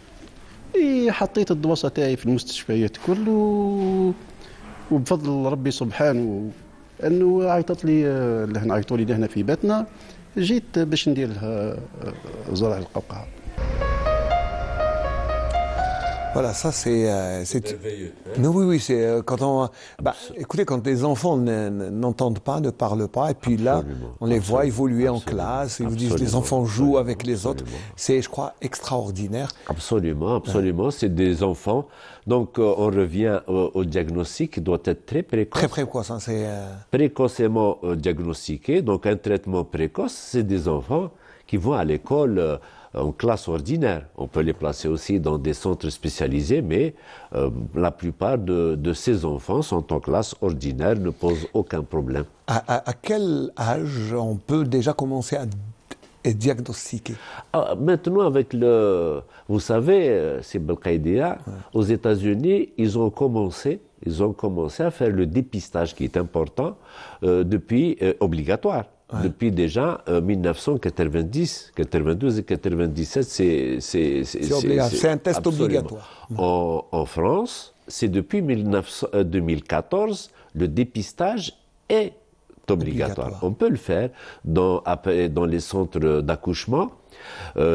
حطيت الدواسه تاعي في المستشفيات كل وبفضل ربي سبحانه انه عيطت لي لهنا، عيطوا لي لهنا في باتنا، جيت باش ندير لها زرع القوقعه. Voilà, ça c'est merveilleux. Non, oui, c'est quand on. Écoutez, quand les enfants n'entendent pas, ne parlent pas, et puis là, on les voit évoluer en classe, ils vous disent les enfants jouent avec les autres. C'est, je crois, extraordinaire. Absolument, absolument. C'est des enfants. Donc, on revient au diagnostic qui doit être très précoce. Très précoce, hein, c'est. Précocement diagnostiqué. Donc, un traitement précoce, c'est des enfants qui vont à l'école. En classe ordinaire. On peut les placer aussi dans des centres spécialisés, mais la plupart de ces enfants sont en classe ordinaire, ne posent aucun problème. À quel âge on peut déjà commencer à diagnostiquer? Maintenant, avec le... Vous savez, c'est Belkaïdia, aux États-Unis, ils ont commencé à faire le dépistage qui est important depuis obligatoire. Ouais. Depuis déjà 1990, 92 et 97, c'est un test obligatoire. En France, c'est depuis 2014, le dépistage est obligatoire. On peut le faire dans les centres d'accouchement.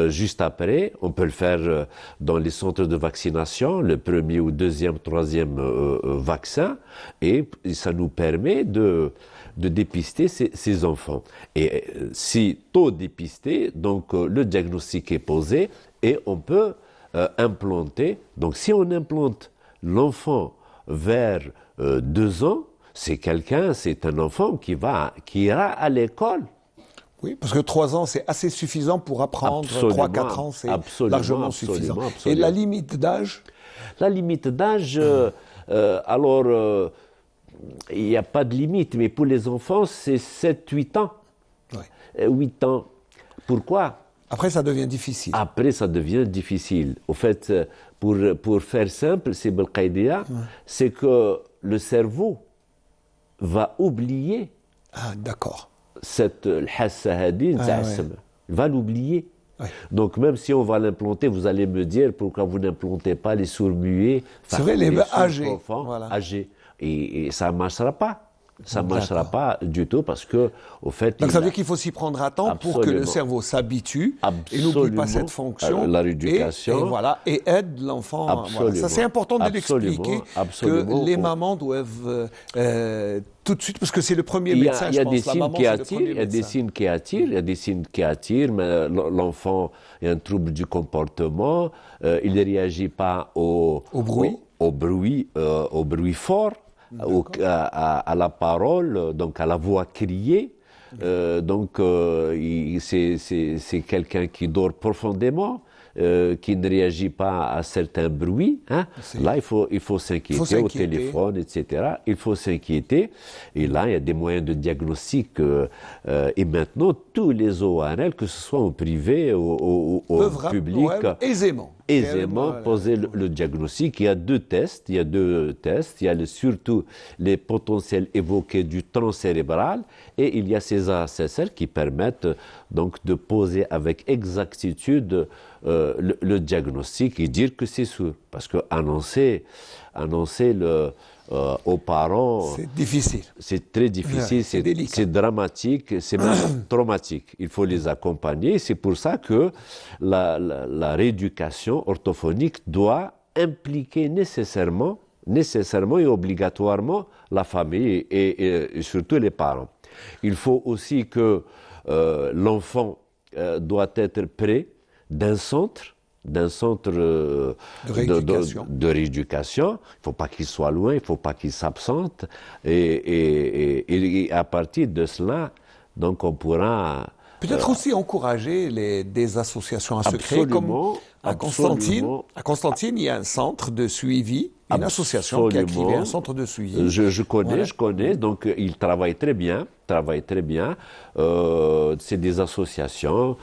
Juste après, on peut le faire dans les centres de vaccination, le premier ou deuxième, troisième vaccin, et ça nous permet de dépister ces enfants. Et si tôt dépisté, donc le diagnostic est posé et on peut implanter. Donc si on implante l'enfant vers 2 ans, c'est un enfant qui ira à l'école. Oui, parce que 3 ans, c'est assez suffisant pour apprendre. 3-4 ans, c'est largement suffisant. Absolument. Et la limite d'âge? La limite d'âge, il n'y a pas de limite, mais pour les enfants, c'est 7-8 ans. Ouais. 8 ans. Pourquoi? Après, ça devient difficile. Après, ça devient difficile. Au fait, pour faire simple, c'est Belkaïdia, c'est que le cerveau va oublier d'accord. cette الحاسة هذه نتاع السمع. Il va l'oublier. Ouais. Donc même si on va l'implanter, vous allez me dire pourquoi vous n'implantez pas les sourds muets, c'est vrai, les âgés, enfants, voilà. âgés. Et ça ne marchera pas. Ça ne marchera pas du tout parce que, au fait. Donc ça veut dire qu'il faut s'y prendre à temps pour que le cerveau s'habitue et n'oublie pas cette fonction. La rééducation. Et voilà, et aide l'enfant. Voilà. Ça c'est important de l'expliquer que les mamans doivent tout de suite, parce que c'est le premier médecin. Il y a des signes qui attirent, il y a des signes qui attirent, il y a des signes qui attirent, mais l'enfant a un trouble du comportement, il ne réagit pas au bruit, au bruit fort. À la parole, donc à la voix criée. Donc c'est quelqu'un qui dort profondément, qui ne réagit pas à certains bruits. Hein. Là, il faut s'inquiéter au téléphone, etc. Il faut s'inquiéter. Et là, il y a des moyens de diagnostic. Et maintenant, tous les ORL, que ce soit en privé ou au public, aisément poser le diagnostic. Il y a deux tests. Il y a surtout les potentiels évoqués du tronc cérébral et il y a ces ASSR qui permettent donc de poser avec exactitude le diagnostic et dire que c'est sûr. Parce que annoncer aux parents... C'est difficile. C'est très difficile, c'est dramatique, c'est même traumatique. Il faut les accompagner. C'est pour ça que la rééducation orthophonique doit impliquer nécessairement et obligatoirement la famille et surtout les parents. Il faut aussi que l'enfant doit être près d'un centre de rééducation. Il ne faut pas qu'il soit loin, il ne faut pas qu'il s'absente. Et à partir de cela, donc on pourra... Peut-être aussi encourager des associations à se créer, comme à Constantine. À Constantine, il y a un centre de suivi, une association qui a créé un centre de suivi. Je connais, donc ils travaillent très bien. C'est des associations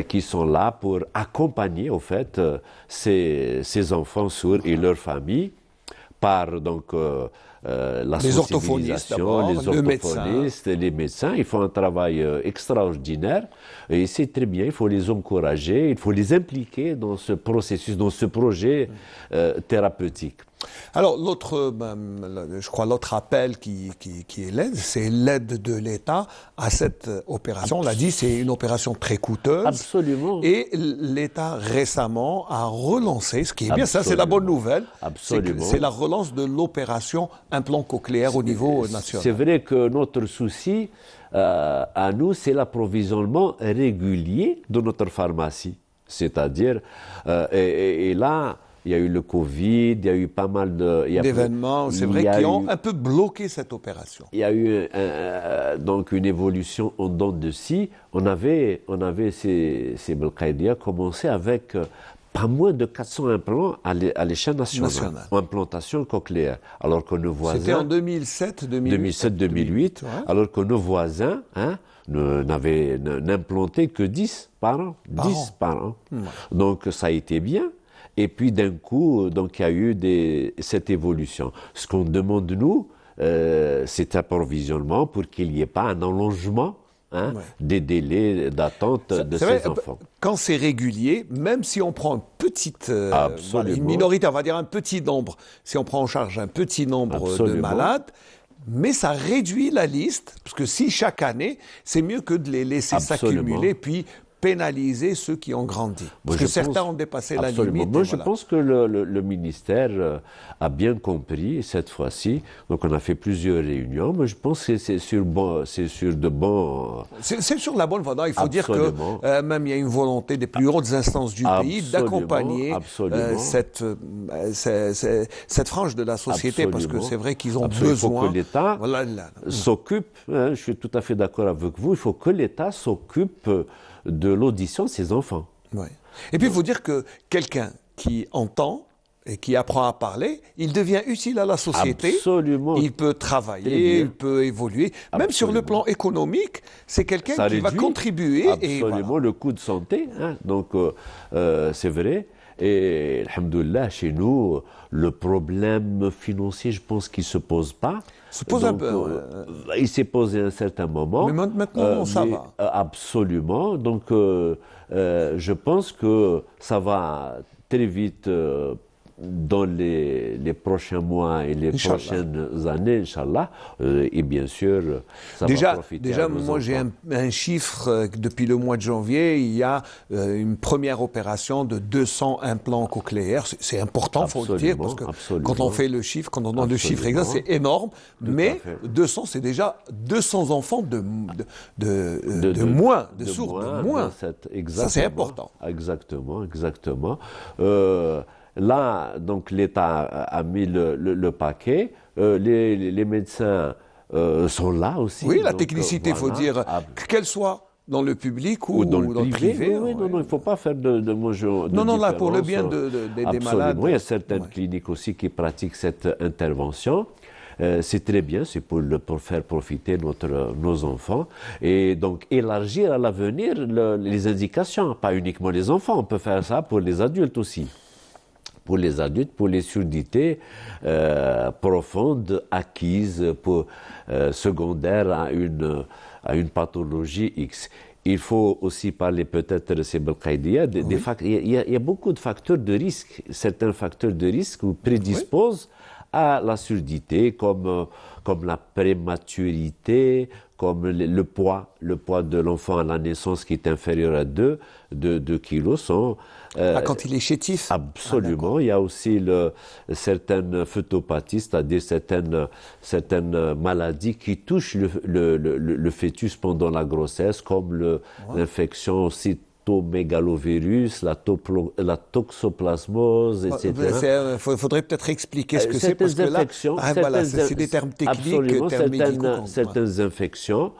qui sont là pour accompagner, au fait, ces enfants sourds et leurs familles par donc la sensibilisation, les orthophonistes, les médecins. Ils font un travail extraordinaire et c'est très bien. Il faut les encourager, il faut les impliquer dans ce processus, dans ce projet thérapeutique. Alors l'autre appel qui est l'aide, c'est l'aide de l'État à cette opération. On l'a dit, c'est une opération très coûteuse. Absolument. Et l'État récemment a relancé, ce qui est bien, ça c'est la bonne nouvelle. Absolument. C'est la relance de l'opération implant cochléaire au niveau national. C'est vrai que notre souci à nous, c'est l'approvisionnement régulier de notre pharmacie. C'est-à-dire, et là... Il y a eu le Covid, il y a eu pas mal d'événements, c'est vrai, qui ont un peu bloqué cette opération. Il y a eu donc une évolution en dents de scie. On avait ces Belkhaïdia commencé avec pas moins de 400 implants à l'échelle nationale. En implantation cochléaire. Alors que nos voisins... C'était en 2007-2008. Alors que nos voisins... n'implantaient que 10 par an. Donc ça a été bien. Et puis d'un coup, donc il y a eu cette évolution. Ce qu'on demande nous, c'est approvisionnement pour qu'il n'y ait pas un allongement des délais d'attente de ces enfants. Quand c'est régulier, même si on prend une minorité, on va dire un petit nombre, si on prend en charge un petit nombre de malades, mais ça réduit la liste, parce que si chaque année, c'est mieux que de les laisser s'accumuler, puis pénaliser ceux qui ont grandi. Parce que certains ont dépassé la limite. Moi, je pense que le ministère a bien compris cette fois-ci. Donc, on a fait plusieurs réunions, mais je pense que c'est sur de bons... C'est sur la bonne voie. Il faut dire que même il y a une volonté des plus hautes instances du pays d'accompagner cette frange de la société, parce que c'est vrai qu'ils ont besoin... Il faut que l'État s'occupe, je suis tout à fait d'accord avec vous, il faut que l'État s'occupe de l'audition de ses enfants. Ouais. Et puis il faut dire que quelqu'un qui entend et qui apprend à parler, il devient utile à la société. Absolument. Il peut travailler, il peut évoluer. Absolument. Même sur le plan économique, c'est quelqu'un qui va contribuer. Absolument, le coût de santé. Donc c'est vrai. Et, alhamdoulilah, chez nous, le problème financier, je pense qu'il ne se pose pas. Se pose un peu. Il s'est posé à un certain moment. Mais maintenant, ça va. Absolument. Donc, je pense que ça va très vite dans les prochains mois et les prochaines années, Inch'Allah. Et bien sûr, ça va profiter déjà, à nos moi, j'ai un chiffre. Depuis le mois de janvier, il y a une première opération de 200 implants cochléaires. C'est important, il faut le dire, parce que quand on fait le chiffre, quand on donne le chiffre exact, c'est énorme. Mais 200, c'est déjà 200 enfants de moins, de sourds, de moins. Ça, c'est important. Exactement. Là, donc, l'État a mis le paquet. Les médecins sont là aussi. Oui, la technicité, il faut dire, qu'elle soit dans le public ou dans le privé. Oui, non, il ne faut pas faire de Non, là, pour le bien des malades. Il y a certaines cliniques aussi qui pratiquent cette intervention. C'est très bien, c'est pour faire profiter nos enfants. Et donc, élargir à l'avenir les indications, pas uniquement les enfants, on peut faire ça pour les adultes aussi. Pour les adultes, pour les surdités profondes, acquises, secondaires à une pathologie X. Il faut aussi parler peut-être, c'est Belkhaïdia, il y a beaucoup de facteurs de risque. Certains facteurs de risque vous prédisposent à la surdité, comme la prématurité, comme le poids de l'enfant à la naissance qui est inférieur à 2 kilos. Quand il est chétif. Absolument. Il y a aussi certaines photopathies, c'est-à-dire certaines maladies qui touchent le fœtus pendant la grossesse, comme l'infection cytomégalovirus, la toxoplasmose, etc. Il faudrait peut-être expliquer ce que c'est, parce que là, c'est des termes techniques, termes médicaux. Certaines infections.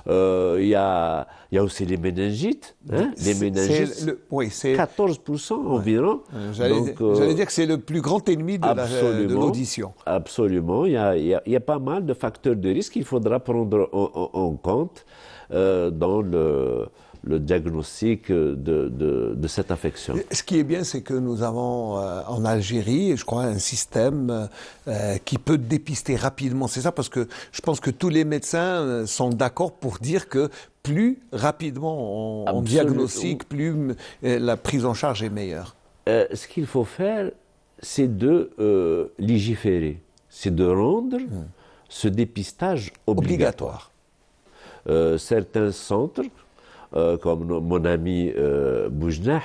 Il y a aussi les méningites. Les méningites, 14% environ. J'allais dire que c'est le plus grand ennemi de l'audition. Absolument. Il y a pas mal de facteurs de risque qu'il faudra prendre en compte dans le diagnostic de cette affection. Ce qui est bien, c'est que nous avons en Algérie, je crois, un système qui peut dépister rapidement. C'est ça, parce que je pense que tous les médecins sont d'accord pour dire que plus rapidement on diagnostique, plus la prise en charge est meilleure. Ce qu'il faut faire, c'est de légiférer, c'est de rendre ce dépistage obligatoire. Certains centres, comme mon ami Boujnah,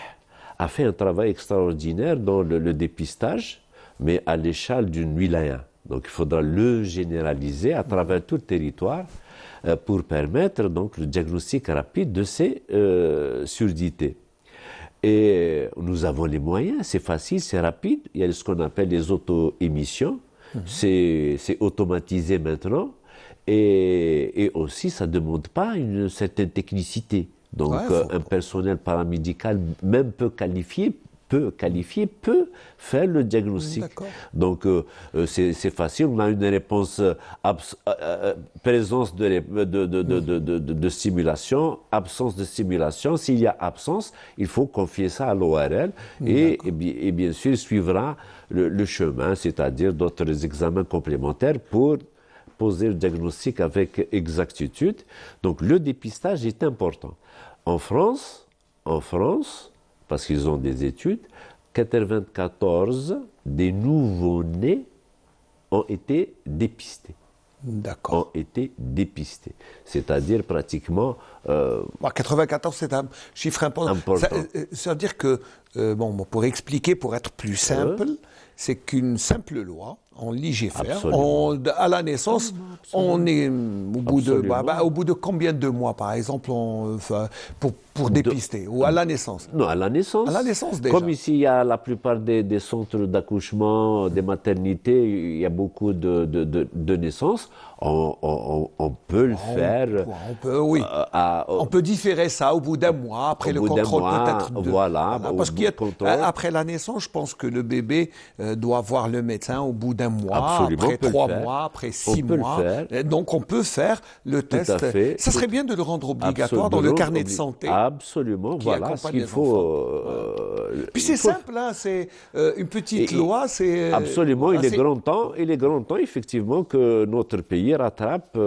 a fait un travail extraordinaire dans le dépistage, mais à l'échelle d'une wilaya. Donc il faudra le généraliser à travers tout le territoire pour permettre donc le diagnostic rapide de ces surdités. Et nous avons les moyens, c'est facile, c'est rapide. Il y a ce qu'on appelle les auto-émissions. C'est automatisé maintenant. Et aussi, ça ne demande pas une certaine technicité. Donc, un personnel paramédical, même peu qualifié, peut faire le diagnostic. Donc, c'est facile. On a une réponse, présence de stimulation, absence de stimulation. S'il y a absence, il faut confier ça à l'ORL et bien sûr, il suivra le chemin, c'est-à-dire d'autres examens complémentaires pour poser le diagnostic avec exactitude. Donc, le dépistage est important. En France, parce qu'ils ont des études, 94 des nouveaux-nés ont été dépistés. D'accord. Ont été dépistés. C'est-à-dire pratiquement... 94, c'est un chiffre important. Ça veut dire que, pour expliquer, pour être plus simple, c'est qu'une simple loi, on légifère, à la naissance, on est au bout de combien de mois, par exemple, pour dépister, ou à la naissance? Non, à la naissance. À la naissance, déjà. Comme ici, il y a la plupart des centres d'accouchement, des maternités, il y a beaucoup de naissances, on peut le faire. On peut différer ça au bout d'un mois, après le contrôle peut-être. Voilà, parce qu'après la naissance, je pense que le bébé doit voir le médecin au bout d'un un mois, Absolument, après 3 mois, après 6 mois. Donc on peut faire le test. Tout à fait. Ça serait bien de le rendre obligatoire dans le carnet de santé. Absolument, voilà ce qu'il faut. Puis c'est simple, hein, c'est une petite loi. Absolument, il est grand temps effectivement que notre pays rattrape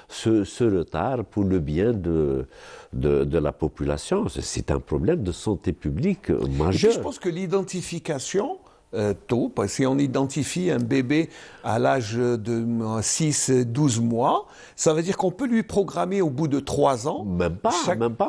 ce retard pour le bien de la population. C'est un problème de santé publique majeur. Je pense que l'identification tôt, parce que si on identifie un bébé à l'âge de 6-12 mois, ça veut dire qu'on peut lui programmer au bout de 3 ans. Même pas,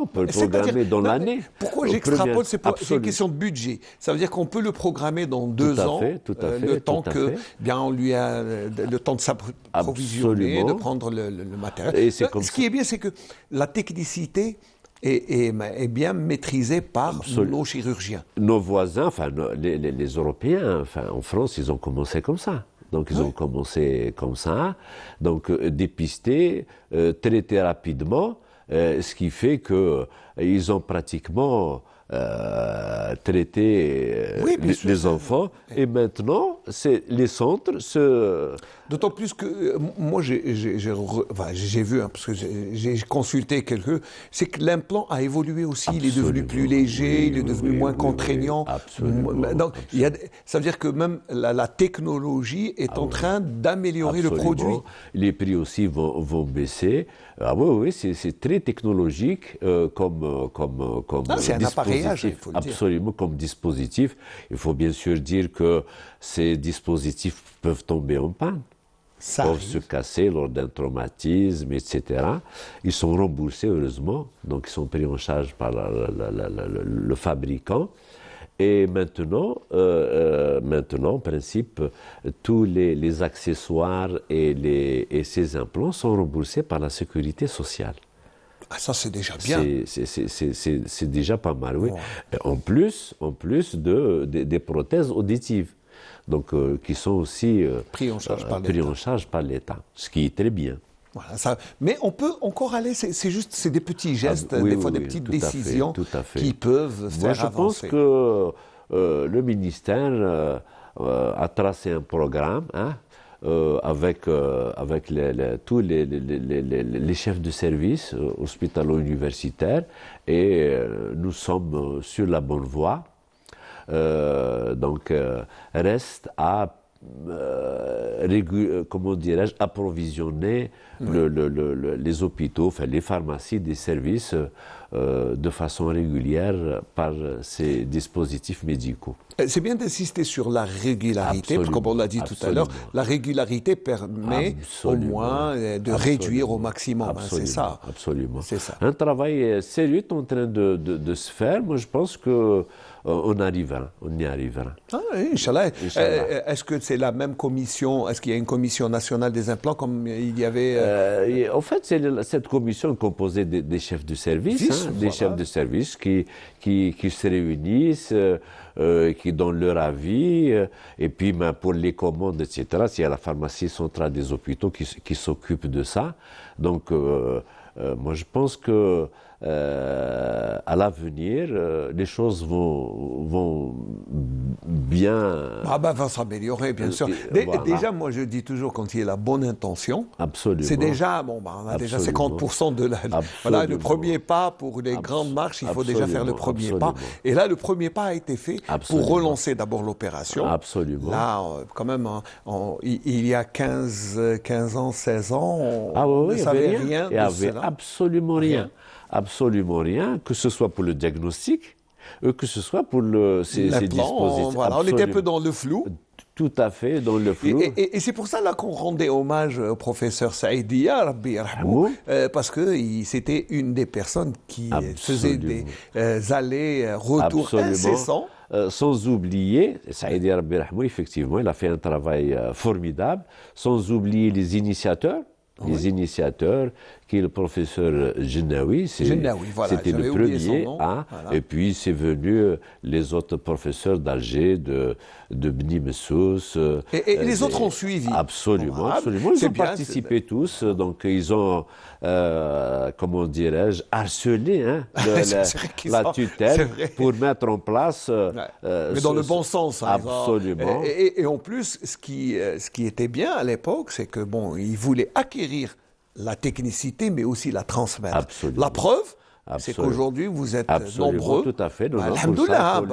on peut le programmer dans l'année. Pourquoi j'extrapole? C'est une question de budget. Ça veut dire qu'on peut le programmer dans 2 ans, le temps que bien on lui a le temps de s'approvisionner, de prendre le matériel. Ce qui est bien, c'est que la technicité est bien maîtrisé par nos chirurgiens. Nos voisins, enfin les Européens, enfin en France, ils ont commencé comme ça. Donc ils ont commencé comme ça, donc dépister, traiter rapidement, ce qui fait que ils ont pratiquement traité les enfants. Et maintenant, les centres se... D'autant plus que moi, j'ai vu, hein, parce que j'ai consulté quelqu'un, c'est que l'implant a évolué aussi. Il est devenu plus léger, il est devenu moins contraignant. Donc, ça veut dire que même la technologie est en train d'améliorer le produit. Les prix aussi vont baisser. Ah oui, c'est très technologique comme c'est un appareillage, il faut le dire. Absolument, comme dispositif. Il faut bien sûr dire que ces dispositifs peuvent tomber en panne. Peuvent se casser lors d'un traumatisme, etc. Ils sont remboursés, heureusement, donc ils sont pris en charge par le fabricant. Et maintenant, en principe, tous les accessoires et ces implants sont remboursés par la sécurité sociale. Ah, ça, c'est déjà bien. C'est déjà pas mal, oui. En plus des prothèses auditives. Donc, qui sont aussi pris en charge par l'État, ce qui est très bien. Voilà, ça, mais on peut encore aller, c'est des petits gestes, des fois des petites décisions qui peuvent faire avancer. Je pense que le ministère a tracé un programme avec tous les chefs de service hospitalo-universitaires et nous sommes sur la bonne voie. Donc, reste à approvisionner les hôpitaux, enfin les pharmacies, des services de façon régulière par ces dispositifs médicaux. C'est bien d'insister sur la régularité, parce que comme on l'a dit tout à l'heure, la régularité permet au moins de réduire au maximum. C'est ça. Absolument. C'est ça. Un travail sérieux est en train de se faire. Moi, je pense que on y arrivera. Ah, Inch'Allah. Est-ce que c'est la même commission? Est-ce qu'il y a une commission nationale des implants comme il y avait En fait, cette commission est composée des chefs de service, chefs de service qui se réunissent, qui donnent leur avis, et puis pour les commandes, etc., c'est la pharmacie centrale des hôpitaux qui s'occupe de ça. Donc, moi, je pense que à l'avenir, les choses vont bien... va s'améliorer, bien sûr. Voilà. Déjà, moi, je dis toujours, quand il y a la bonne intention, c'est déjà, on a déjà 50% de la... Voilà, le premier pas pour les grandes marches, il faut déjà faire le premier pas. Et là, le premier pas a été fait pour relancer d'abord l'opération. Absolument. Là, quand même, il y a 15 ans, 16 ans, on ne savait rien de cela. Absolument rien. Absolument rien, que ce soit pour le diagnostic, que ce soit pour ces dispositifs. Voilà, on était un peu dans le flou. Tout à fait, dans le flou. Et c'est pour ça là qu'on rendait hommage au professeur Saïdia, Rabbi yarhamou, parce que c'était une des personnes qui faisait des allers-retours incessants. Sans oublier, Saïdia, Rabbi yarhamou, effectivement, il a fait un travail formidable, sans oublier les initiateurs. les initiateurs, qui est le professeur Gennaoui. Voilà, c'était le premier. Voilà. Et puis, c'est venu les autres professeurs d'Alger, de Bni Messous. Et les autres ont suivi. Absolument, absolument. Ils ont participé tous. Donc, ils ont, comment dirais-je, harcelé la tutelle pour mettre en place. Mais dans le bon sens. Absolument. Et en plus, ce qui était bien à l'époque, c'est que, ils voulaient acquérir la technicité, mais aussi la transmettre. Absolument. La preuve, c'est qu'aujourd'hui, vous êtes nombreux. Tout à fait. Alhamdoulilah.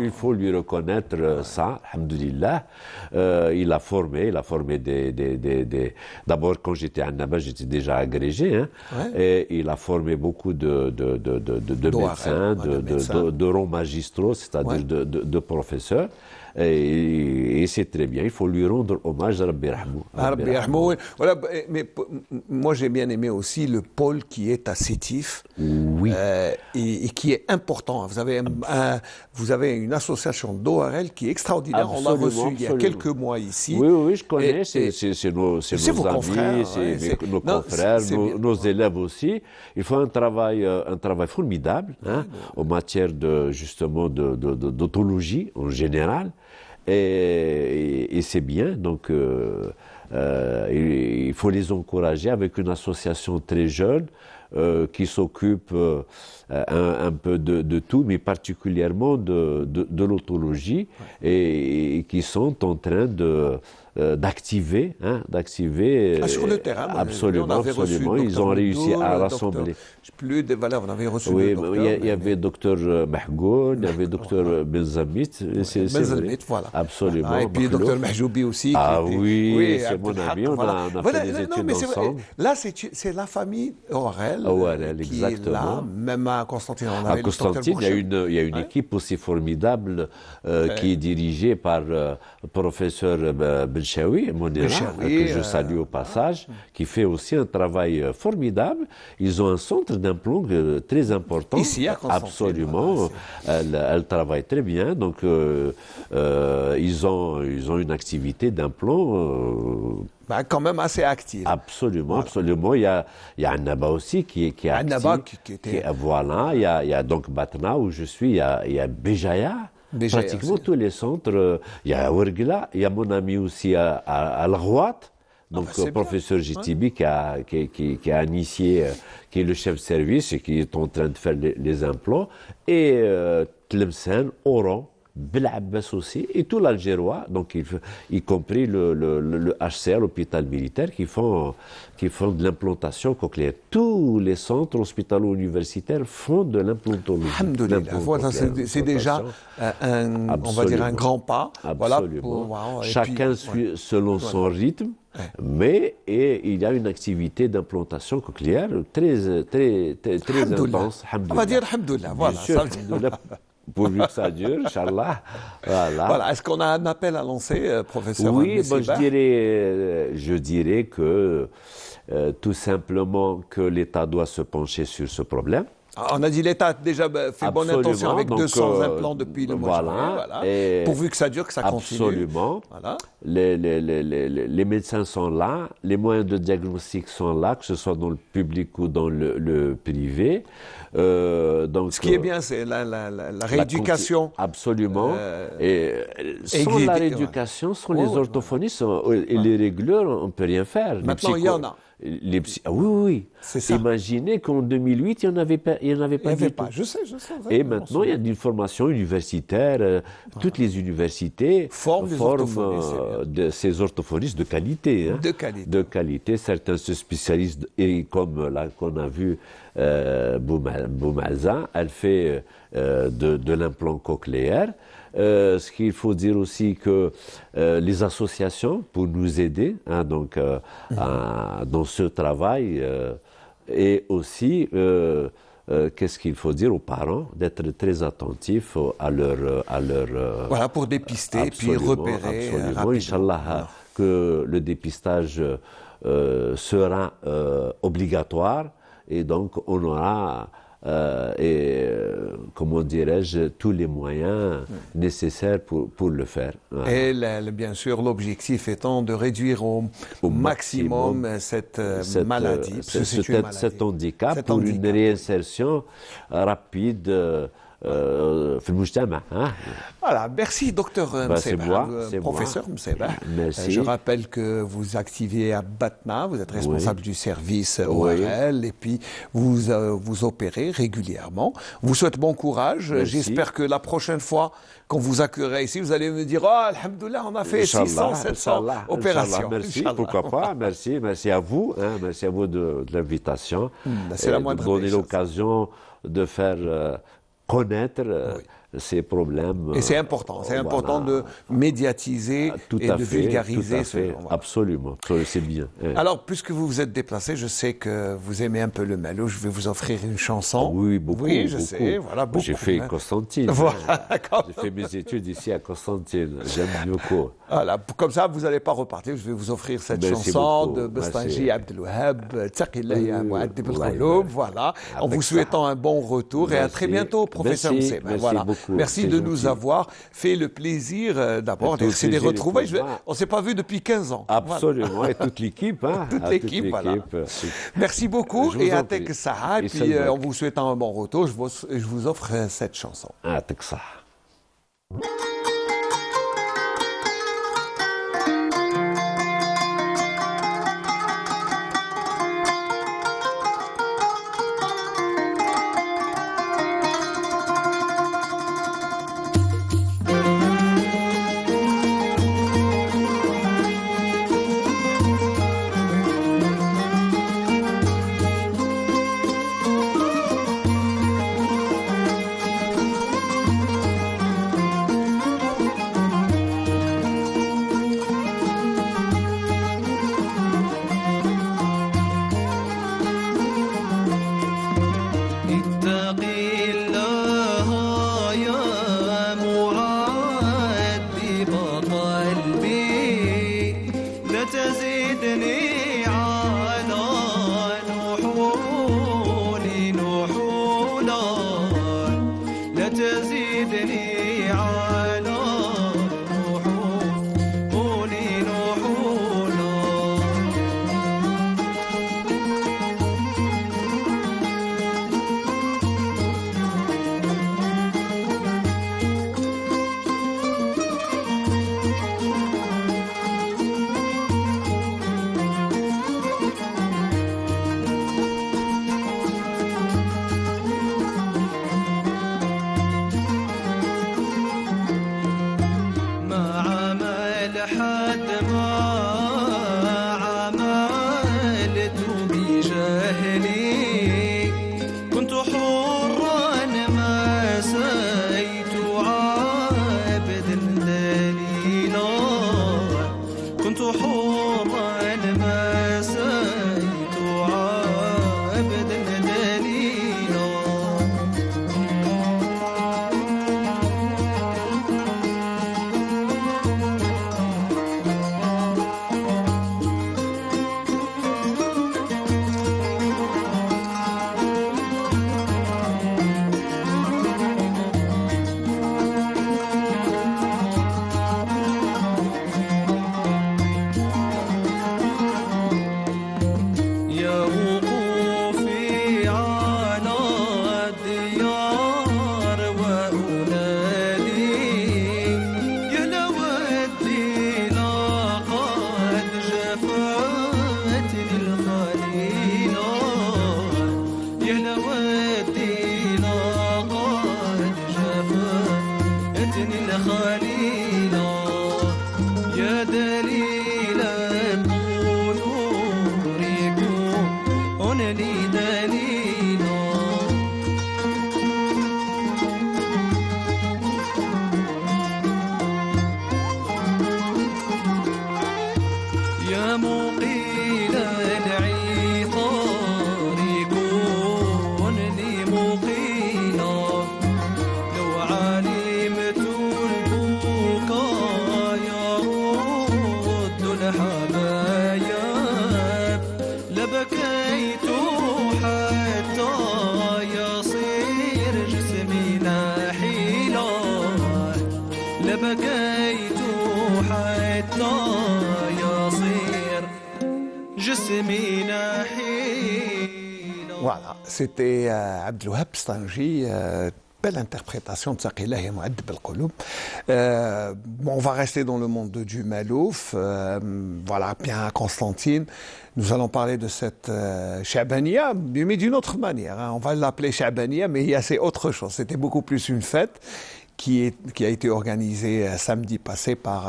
Il faut lui reconnaître ça, alhamdoulilah. Il a formé D'abord, quand j'étais à Annaba, j'étais déjà agrégé. Et il a formé beaucoup de médecins, de rangs magistraux, c'est-à-dire de professeurs. Et c'est très bien, il faut lui rendre hommage à Rabbi Rahmou. Voilà, mais moi j'ai bien aimé aussi le pôle qui est à Sétif, et qui est important. Vous avez une association d'ORL qui est extraordinaire. Absolument, on l'a reçu il y a quelques mois ici. Oui, je connais, c'est nos vos amis, confrères, c'est nos confrères, nos élèves aussi. Il faut un travail formidable en matière justement d'autologie en général. Et c'est bien, donc il faut les encourager avec une association très jeune qui s'occupe un peu de tout, mais particulièrement de l'autologie, et qui sont en train d'activer sur le terrain. Absolument. Ils ont réussi à rassembler. Plus de valeur, on avait reçu il y avait docteur Mahgoun, il y avait docteur Benzamit. Benzamit, voilà. Absolument. Et puis docteur Mahjoubi aussi. Oui, c'est mon ami, on a fait des études ensemble. Là, c'est la famille ORL qui est là, même à Constantine. À Constantine, il y a une équipe aussi formidable qui est dirigée par le professeur Benchaoui, que je salue au passage, qui fait aussi un travail formidable. Ils ont un centre d'implants très important. Ici, à Constantine. Absolument. Elle travaille très bien. Donc, ils ont une activité d'implants quand même assez active. Absolument, absolument. Il y a Annaba aussi qui est Annaba active. Voilà, il y a donc Batna où je suis, il y a Béjaïa. Pratiquement tous les centres. Il y a Ouergla, il y a mon ami aussi à Al-Rouat, donc professeur Jitibi qui a initié, qui est le chef de service et qui est en train de faire les implants, et Tlemcen, Oran, Belabbas aussi, et tout l'Algérois, donc y compris le HCR, l'hôpital militaire, qui font de l'implantation cochléaire. Tous les centres hospitalo-universitaires font de l'implantologie. Alhamdoulilah, voilà, c'est déjà on va dire un grand pas. Absolument. Voilà, chacun suit selon son rythme. Mais il y a une activité d'implantation cochléaire très intense. On va dire alhamdoulilah, voilà. Pourvu que ça dure, Inch'Allah. Voilà. Est-ce qu'on a un appel à lancer, professeur? Oui, je dirais que tout simplement que l'État doit se pencher sur ce problème. On a dit l'État a déjà fait bonne intention avec 200 implants depuis le mois de juillet. Pourvu que ça dure, que ça continue. Absolument. Voilà. Les médecins sont là, les moyens de diagnostic sont là, que ce soit dans le public ou dans le privé. Donc, ce qui est bien, c'est la rééducation. Absolument. Et sans la rééducation, sans les orthophonistes et les régleurs, on ne peut rien faire. Maintenant, il y en a. Oui. Imaginez qu'en 2008, il n'y en avait pas du tout. Je sais. Et maintenant, il y a une formation universitaire. Toutes les universités forment ces orthophonistes de qualité. De qualité. Certains se spécialisent, et comme là qu'on a vu, Boumaza, elle fait de l'implant cochléaire. Ce qu'il faut dire aussi que les associations, pour nous aider dans ce travail, et aussi, qu'est-ce qu'il faut dire aux parents, d'être très attentifs à leur voilà, pour dépister, puis repérer. Absolument, Inch'Allah, que le dépistage sera obligatoire, et donc on aura et, comment dirais-je, tous les moyens nécessaires pour le faire. Voilà. Et bien sûr, l'objectif étant de réduire au maximum cette maladie, cet handicap pour une réinsertion rapide في المجتمع. Voilà, merci docteur professeur Msebah. Merci. Je rappelle que vous activez à Batna, vous êtes responsable du service ORL et puis vous opérez régulièrement. Vous souhaite bon courage. J'espère que la prochaine fois qu'on vous accueillerait ici, vous allez me dire alhamdoulilah, on a fait 600, 700 opérations. Merci, pourquoi pas. Merci à vous. Merci à vous de l'invitation. C'est la moindre de donner l'occasion de faire connaître ces problèmes. Et c'est important. C'est important de médiatiser et de vulgariser ce voilà. Absolument, c'est bien. Alors, puisque vous vous êtes déplacé, je sais que vous aimez un peu le Malo. Je vais vous offrir une chanson. Oui, beaucoup. Oui, je sais. Voilà, beaucoup. J'ai fait Constantine. Voilà, j'ai fait mes études ici à Constantine. J'aime beaucoup. Voilà, comme ça, vous n'allez pas repartir. Je vais vous offrir cette chanson de Bestanji Abdelouhab, Taqillah ya Mu'addib al-Qouloub. Voilà, en vous souhaitant un bon retour et à très bientôt, professeur Msebah. Voilà. Merci de nous avoir fait le plaisir d'abord. C'est des retrouvailles. On ne s'est pas vu depuis 15 ans. Absolument. Voilà. Et toute l'équipe. Toute l'équipe, voilà. Merci beaucoup et à Tek Saha. Et puis en vous souhaitant un bon retour, je vous offre cette chanson. À Tek Saha. لبكيت حتى يصير Voilà, c'était Abdelouhab Stanji, belle interprétation de Saqilah et Mu'addib al-Qulub. On va rester dans le monde de Jumalouf, voilà, bien Constantine. Nous allons parler de cette Chabania, mais d'une autre manière. Hein. On va l'appeler Chabania, mais c'est autre chose. C'était beaucoup plus une fête qui a été organisée samedi passé par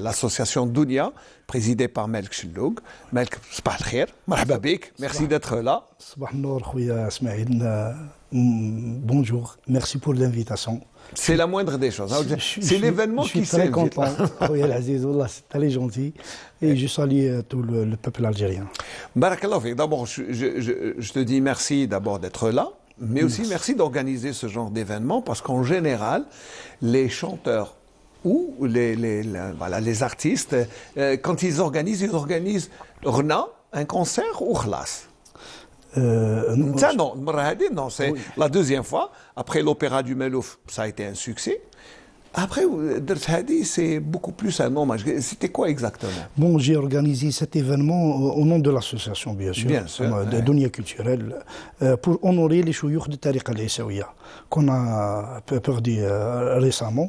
l'association Dounia, présidée par Melk Chelloug. Melk, صباح الخير, مرحبا بك, merci d'être là. صباح النور خويا اسماعيل, bonjour, merci pour l'invitation. C'est la moindre des choses. C'est l'événement qui s'est. Je suis très content, خويا العزيز, والله c'est très gentil, et je salue tout le peuple algérien. Barakallah fik. D'abord, je te dis merci d'abord d'être là. Mais aussi merci d'organiser ce genre d'événement parce qu'en général, les chanteurs ou les artistes, quand ils organisent Rna, un concert ou khlas. Ça non, c'est la deuxième fois. Après l'opéra du Melouf, ça a été un succès. Après, Hadi, c'est beaucoup plus un hommage. C'était quoi exactement? Bon, j'ai organisé cet événement au nom de l'association, bien sûr, de Dounia culturelle, pour honorer les chouyoukh de Tariqa al-Aïsaouia, qu'on a perdu récemment.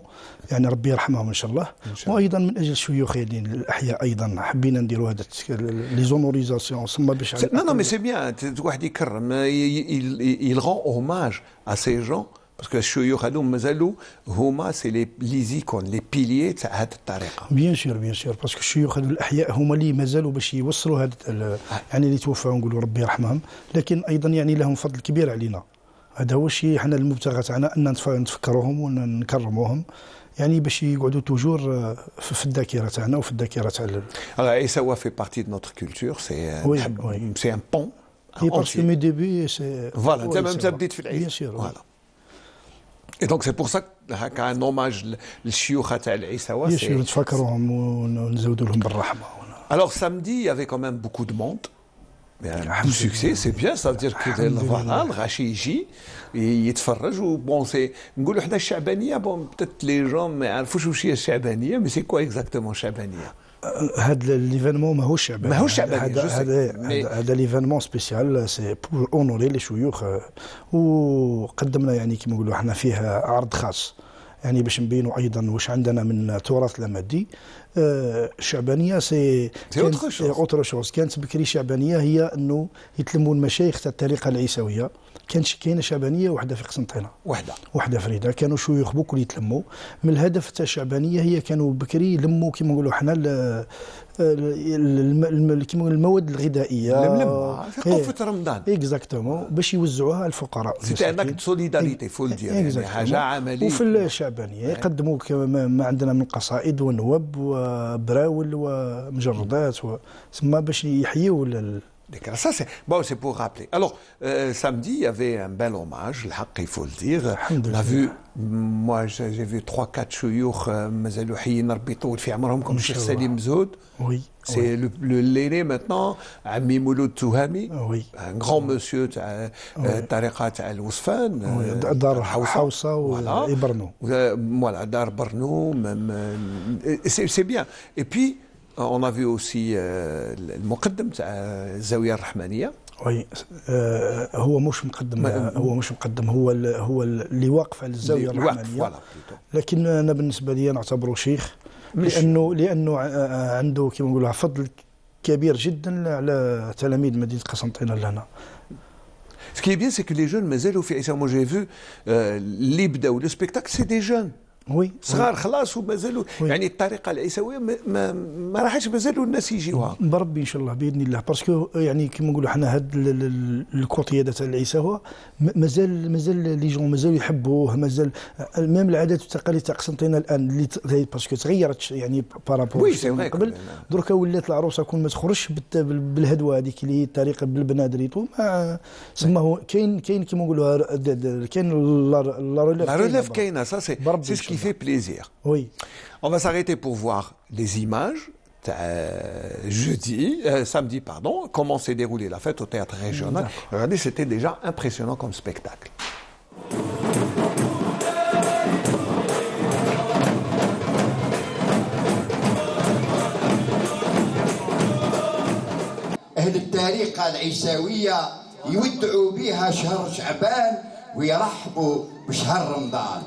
يعني ربي يرحمهم ان شاء الله. وايضا من اجل الشيوخ الاحياء ايضا حبينا نديروا هذا لي زونوريزاسيون ثم باش Non mais c'est bien, واحد يكرم, il rend hommage à ces gens. Parce que الشيوخ هذوم مازالوا هما سي لي icônes, les piliers تاع هذه الطريقه. بيان سور باسكو الشيوخ هذو الاحياء هما اللي مازالوا باش يوصلوا هذا يعني اللي توفاو نقولوا ربي يرحمهم, لكن ايضا يعني لهم فضل كبير علينا. هذا هو الشيء, حنا المبتغى تاعنا ان نتفكروهم ونكرموهم, يعني باش يقعدوا توجور في الذاكره تاعنا وفي الذاكره تاع. Alors Aïssaoua fait partie de notre culture, c'est un pont. Et parce que mes débuts c'est. Voilà, tu as même ça بديت في العيد. Bien sûr. Voilà. Et donc c'est pour ça que un hommage للشيوخ تاع العيساوة. Bien sûr, نتفكروهم ونزودوا لهم بالرحمه. Alors samedi, il y avait quand même beaucoup de monde. Du succès, c'est bien, ça veut dire que voilà, الغاشي يجي يتفرج. Bon, c'est نقولوا حنا الشعبانيه, bon peut-être les gens ما يعرفوش واش هي الشعبانيه, mais c'est quoi exactement الشعبانيه? هذا ليفينمون ماهوش شعباني, هذا ليفينمون سبيسيال, سي بور اونوري لي شيوخ, وقدمنا يعني كما نقولوا احنا فيه عرض خاص, يعني باش نبينوا ايضا واش عندنا من تراث لا مادي. الشعبانيه سي اوتر شوز. كانت بكري شعبانيه هي انه يتلموا المشايخ تاع الطريقه العيساويه. كانت كاينه شعبانيه وحده في قسنطينه, وحده فريده, كانوا شيوخ بوكل يتلموا. من الهدف تاع الشعبانيه هي كانوا بكري يلموا كما نقولوا حنا المواد الغذائيه, قفه رمضان اكزاكتومون, باش يوزعوها على الفقراء. سيتي ان اكت سوليداريتي فول دير, يعني حاجه عمليه. وفي الشعبانيه يقدموا ما عندنا من قصائد ونوب وبراول ومجردات ثم باش يحيوا Ça, c'est pour rappeler. Alors, samedi, il y avait un bel hommage, il faut le dire. On a vu, moi, j'ai vu 3-4 chouyoukh, mazalou hayin rabbi toul fi amrahum, comme Cheikh Salim Zoud. Oui. C'est l'aîné maintenant, Ami Mouloud Touhami, un grand monsieur tariqa al-Ousfan, Dar Hawsa et Barnou. Voilà, Dar Barnou, c'est bien. Et puis, on a vu aussi le مقدم تاع الزاويه الرحمانيه. وي, هو مش مقدم, هو اللي واقف على الزاويه الرحمانيه, لكن انا بالنسبه لي نعتبره شيخ, لانه عنده كما نقولوا فضل كبير جدا على تلاميذ مدينه قسنطينه لهنا. Ce qui est bien, c'est que les jeunes مازالوا في عيسى. Moi j'ai vu اللي بداو le spectacle, c'est des jeunes. وي صغار خلاص ومازالوا يعني الطريقه العيساويه ما راحش مازالوا الناس يجيوها بربي ان شاء الله باذن الله. باسكو يعني كما نقولوا حنا هاد الكوطيه تاع العيساوه مازال لي جون مازال يحبوه, مازال ميم العادات والتقاليد تاع قسنطينه الان اللي باسكو تغيرت يعني بارابور قبل. دركا ولات العروسه كون ما تخرجش بالهدوه هذيك اللي هي الطريقه بالبنادريتو, ما سما كاين كما نقولوا كاين لا ريليف كاينه. Ça c'est ce qui fait plaisir. Oui. On va s'arrêter pour voir les images samedi, comment s'est déroulée la fête au théâtre régional. Regardez, c'était déjà impressionnant comme spectacle. أهل الطريقة العيساوية يودعوا بها شهر شعبان ويرحبوا بشهر رمضان،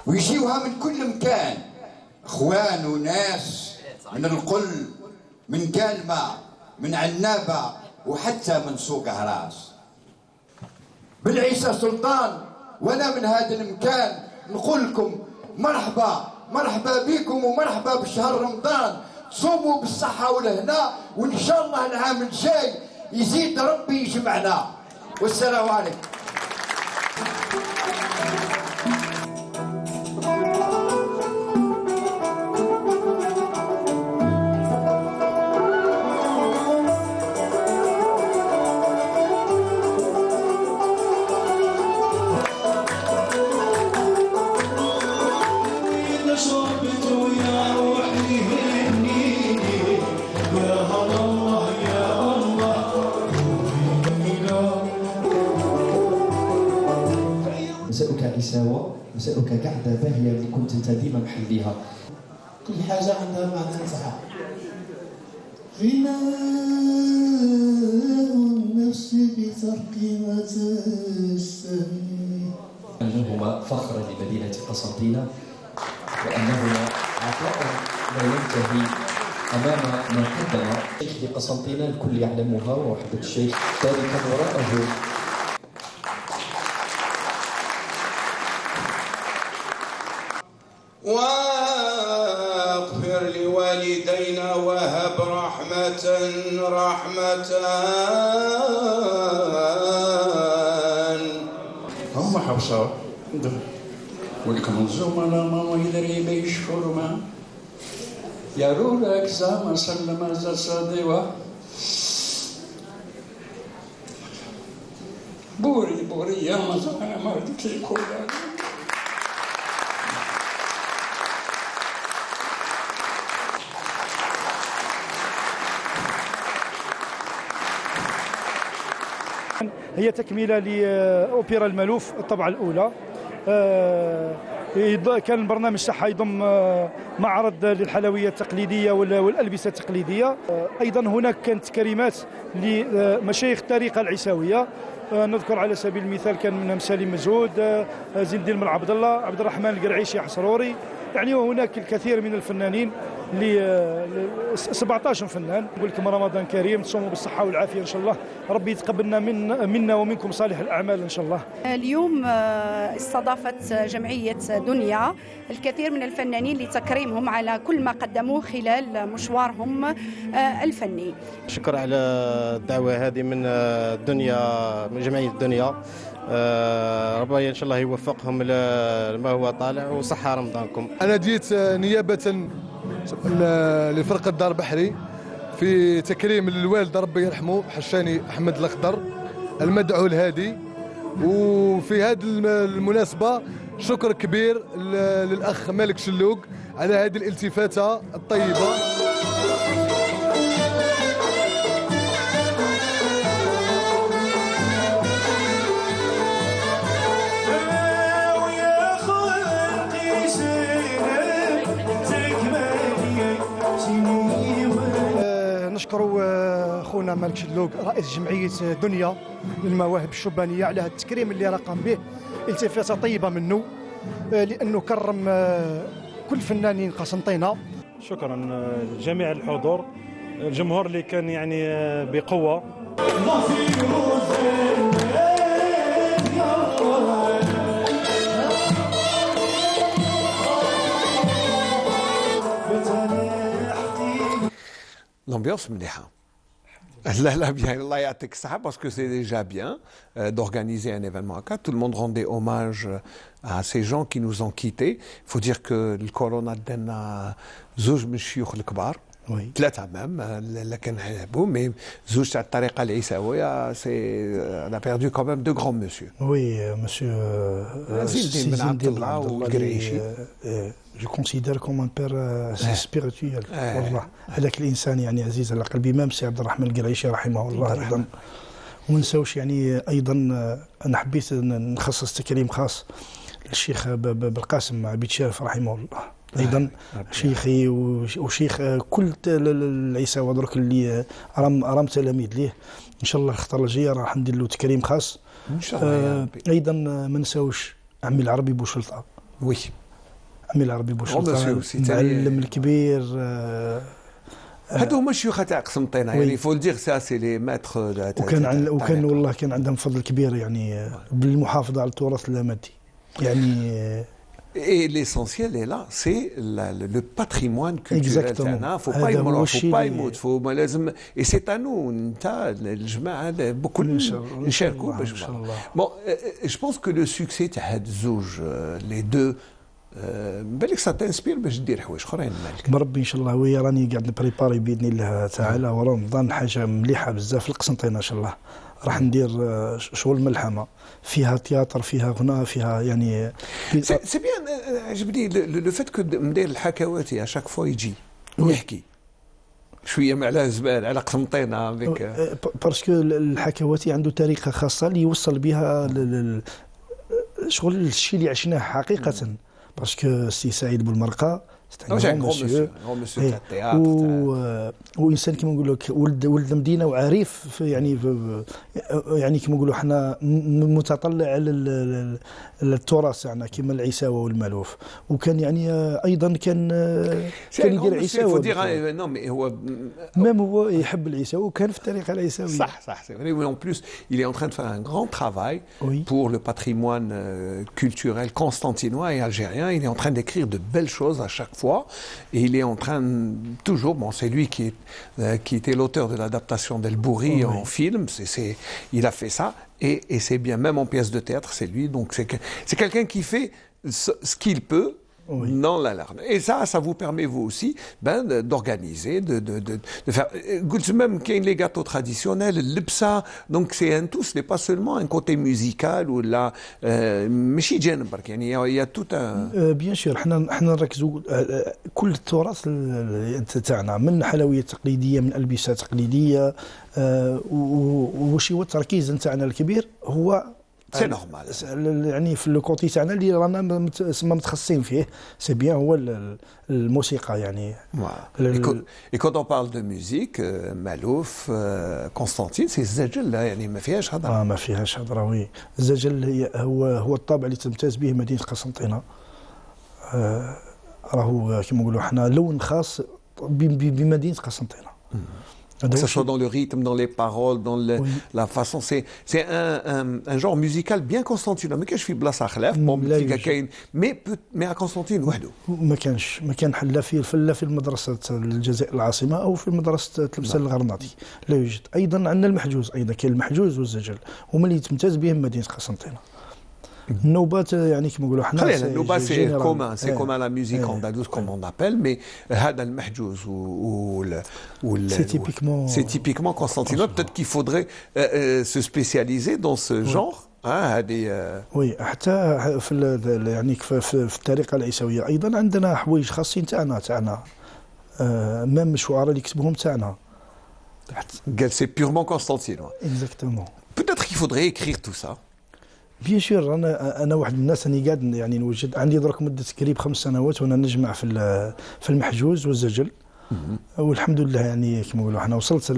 ويجيوها من كل مكان، اخوان وناس من القل، من كلمة، من عنابة، وحتى من سوق هراس. بالعيسى سلطان وانا من هذا المكان نقول لكم مرحبا، مرحبا بكم ومرحبا بشهر رمضان. صوموا بالصحة والهنا، وان شاء الله العام الجاي يزيد ربي يجمعنا. والسلام عليكم. مساؤك عساوة، مساؤك قعدة باهية اللي كنت انت ديما محليها. كل حاجة عندها معنى نتاعها. غناء النفس بترك وتستني. أنهما فخر لمدينة قسنطينة، وأنهما عطاء لا ينتهي أمام ما قدم الشيخ لقسنطينة. الكل يعلمها، ووحدة الشيخ تاركا وراءه. واغفر لوالدينا وهب رحمة هم حوصا ولكم الزملاء ما يدري بيشكر ما يرولك زما سلم زصدوا بوري يا مزانا مرتي كلها. هي تكملة لأوبرا الملوف الطبعة الأولى. كان البرنامج تاعها يضم معرض للحلويات التقليدية والألبسة التقليدية. أيضا هناك كانت كلمات لمشايخ الطريقة العيساوية. نذكر على سبيل المثال كان منهم سليم مزهود، زين الدين بن عبد الله، عبد الرحمن القرعيشي حصروري، يعني وهناك الكثير من الفنانين 17 فنان. نقول لكم رمضان كريم، تصوموا بالصحة والعافية إن شاء الله، ربي يتقبلنا منا ومنكم صالح الأعمال إن شاء الله. اليوم استضافت جمعية دنيا الكثير من الفنانين لتكريمهم على كل ما قدموه خلال مشوارهم الفني. شكرا على الدعوة هذه من الدنيا، من جمعية الدنيا. ربي إن شاء الله يوفقهم لما هو طالع، وصحة رمضانكم. أنا جيت نيابة لفرقة دار بحري في تكريم الوالد ربي يرحمه حشاني أحمد الأخضر المدعو الهادي. وفي هذه المناسبة شكر كبير للأخ مالك شلوق على هذه الالتفاتة الطيبة. نشكر خونا مالك شلوق رئيس جمعية دنيا للمواهب الشبانية على هذا التكريم اللي راه قام به، التفاتة طيبة منه، لأنه كرم كل فنانين قسنطينة. شكرا لجميع الحضور، الجمهور اللي كان يعني بقوة. L'ambiance مليحة. لا bien, Allah يعطيك الصحة, parce que c'est déjà bien d'organiser un événement à quatre. Tout le monde rendait hommage à ces gens qui nous ont quittés. Il faut dire que le corona دنا زوج من الشيوخ الكبار. Oui. ثلاثة même, اللي كان حبوا, mais زوج تاع الطريقة العيساوية, on a perdu quand même deux grands monsieur. Oui, monsieur زين بن عبد الله والقرعيشي. Je considère comme un père spirituel. والله هذاك الانسان يعني عزيز على قلبي، امام سي عبد الرحمن القرعيشي رحمه الله ايضا. وما نساوش يعني ايضا انا حبيت نخصص تكريم خاص للشيخ بالقاسم عبيد شارف رحمه الله. ايضا شيخي وشيخ كل العيساوه درك اللي راهم تلاميذ ليه. ان شاء الله الخطره الجايه راح ندير له تكريم خاص ان شاء الله. ايضا ما نساوش عمي العربي بوشلطه. وي عمي العربي بوشلطه المعلم الكبير. هادو هما الشيوخ تاع قسنطينه يعني فول دير سا سي لي ماتر. وكان والله كان عندهم فضل كبير يعني بالمحافظه على التراث اللامادي يعني. Et l'essentiel est là, c'est le patrimoine culturel. Il faut pas y mourir, faut pas لازم. Et c'est à nous, الجماعة بكل نشاركوا بالجماعة. Bon, je pense que le succès تاع هاد الزوج les deux بالك سا تنسبير باش دير حوايج اخرين مالك. بربي ان شاء الله ويا راني قاعد نبريباري باذن الله تعالى ورمضان حاجه مليحه بزاف في القسنطينه ان شاء الله. راح ندير شغل ملحمه فيها تياتر فيها غناء فيها يعني. سي بيان عجبني لو فات كو ندير الحكواتي اشاك فوا يجي ويحكي شويه مع على زبال على قسنطينه بك باسكو الحكواتي عنده طريقه خاصه اللي يوصل بها شغل الشيء اللي عشناه حقيقه. باسكو السي سعيد بوالمرقه وانسان كما نقول لك ولد المدينه وعريف يعني كما نقولوا حنا متطلع على التراث تاعنا كما العيساوه والمالوف. وكان يعني ايضا كان يدير عيساوه. هو ميم هو يحب العيساوه وكان في الطريقه العيساويه. صح سي فري. وي ان بلوس il est en train de faire un grand travail pour le patrimoine culturel constantinois et algérien. Il est en train d'écrire de belles choses à chaque fois et il est en train toujours, bon c'est lui qui était l'auteur de l'adaptation d'El Bourri en film, il a fait ça et c'est bien, même en pièce de théâtre c'est lui, donc c'est quelqu'un qui fait ce qu'il peut dans l'alarme. Et ça vous permet vous aussi d'organiser, de faire. Même qu'il y a les gâteaux traditionnels, l'ipsa, donc c'est un tout, ce n'est pas seulement un côté musical ou là, il y a tout un. Bien sûr, احنا نركزوا كل التراث تاعنا من حلويات تقليديه من البسه تقليديه وشي هو التركيز نتاعنا الكبير هو سي نورمال يعني في الكوتي تاعنا اللي رانا متخصصين فيه سي بيان هو الموسيقى يعني. Et quand on parle de musique, مالوف قسنطين سي الزجل يعني ما فيهاش هضره. ما فيهاش هضره. وي الزجل هو الطابع اللي تمتاز به مدينه قسنطينه. راهو كما نقولوا حنا لون خاص بمدينه قسنطينه. Que ce soit dans le rythme, dans les paroles, dans la façon, c'est un genre musical bien constantinois. Mais que je suis بلاصه خلاف بوم كاين mais à Constantine وحده. ما كان لا في المدرسه الجزائر العاصمه او في مدرسه تلمسان الغرناطي لا يوجد. ايضا عندنا المحجوز، ايضا كاين المحجوز والزجل هما اللي تمتاز بهم مدينه قسنطينه. النوبات يعني كما نقولوا حنا خلينا النوبات سي كومان لا ميوزيك اندالوز كوم اون ابل مي هذا المحجوز سي تيبيكمون قسنطينوis. Peut-être qu'il faudrait se spécialiser dans ce genre. هذه وي حتى في يعني في الطريقه العيساويه ايضا عندنا حوايج خاصين تاعنا ميم الشعراء اللي يكتبوهم تاعنا. قال سي بيورمون قسنطينوis. اكزاكتومون. Peut-être qu'il faudrait écrire tout ça. بيان سور انا واحد من الناس راني قاعد يعني نوجد عندي درك مده قريب 5 سنوات وانا نجمع في المحجوز والزجل والحمد لله يعني كما نقولوا حنا وصلت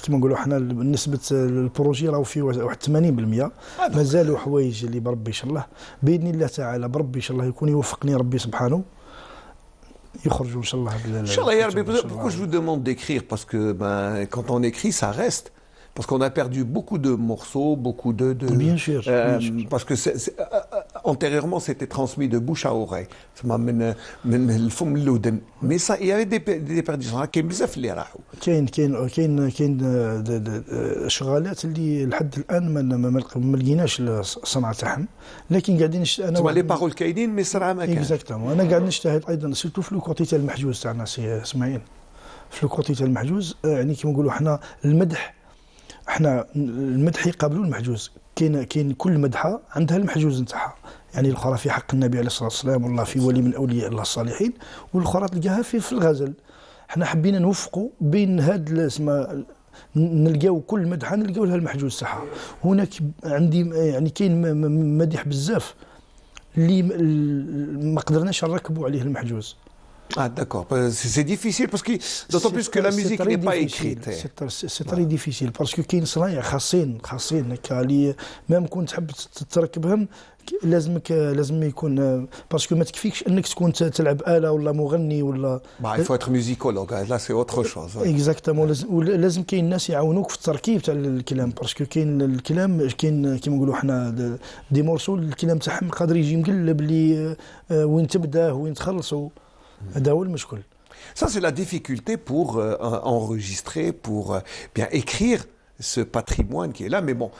كما نقولوا حنا نسبه البروجي راهو فيه واحد 80%. مازالوا حوايج اللي بربي ان شاء الله باذن الله تعالى بربي ان شاء الله يكون يوفقني ربي سبحانه يخرجوا ان شاء الله. ان شاء الله يا ربي. Pourquoi je vous demande d'écrire parce que quand on écrit ça reste. Parce qu'on a perdu beaucoup de morceaux, beaucoup de bien sûr, bien sûr. Parce que antérieurement c'était transmis de bouche à oreille. Mais ça, il y avait des perditions. كاين بزاف اللي راحوا. كاين شغالات اللي لحد الان ما لقيناش الصنعه تاعهم لكن قاعدين انا لي بارول كاينين مي الصنعه ما كاين. اكزاكتومون. انا قاعد نجتهد ايضا سيرتو في الكوتي تاع المحجوز تاعنا سي اسماعيل. في الكوتي تاع المحجوز يعني كيما نقولوا حنا المدح يقابلوا المحجوز. كاين كل مدحه عندها المحجوز نتاعها يعني الاخرى في حق النبي عليه الصلاه والسلام والله في ولي من اولياء الله الصالحين والاخرى تلقاها في الغزل. احنا حبينا نوفقوا بين هاد الاسماء نلقاو كل مدحه نلقاو لها المحجوز تاعها. هناك عندي يعني كاين مديح بزاف اللي ما قدرناش نركبوا عليه المحجوز. Ah d'accord, c'est difficile parce que d'autant plus que la musique n'est pas écrite. C'est très difficile parce que كاين صنايع خاصين هكا اللي ميم كنت تحب تركبهم لازم يكون باسكو ما تكفيكش انك تكون تلعب آلة ولا مغني ولا il faut être musicologue, là c'est autre chose. اكزاكتومون لازم كاين ناس يعاونوك في التركيب تاع الكلام باسكو كاين الكلام كاين كيما نقولوا حنا دي مورسو الكلام تاعهم قادر يجي مقلب اللي وين تبداه وين تخلصوا. هذا هو المشكل. Ça c'est la difficulté pour enregistrer, pour bien écrire ce patrimoine qui est là, mais bon.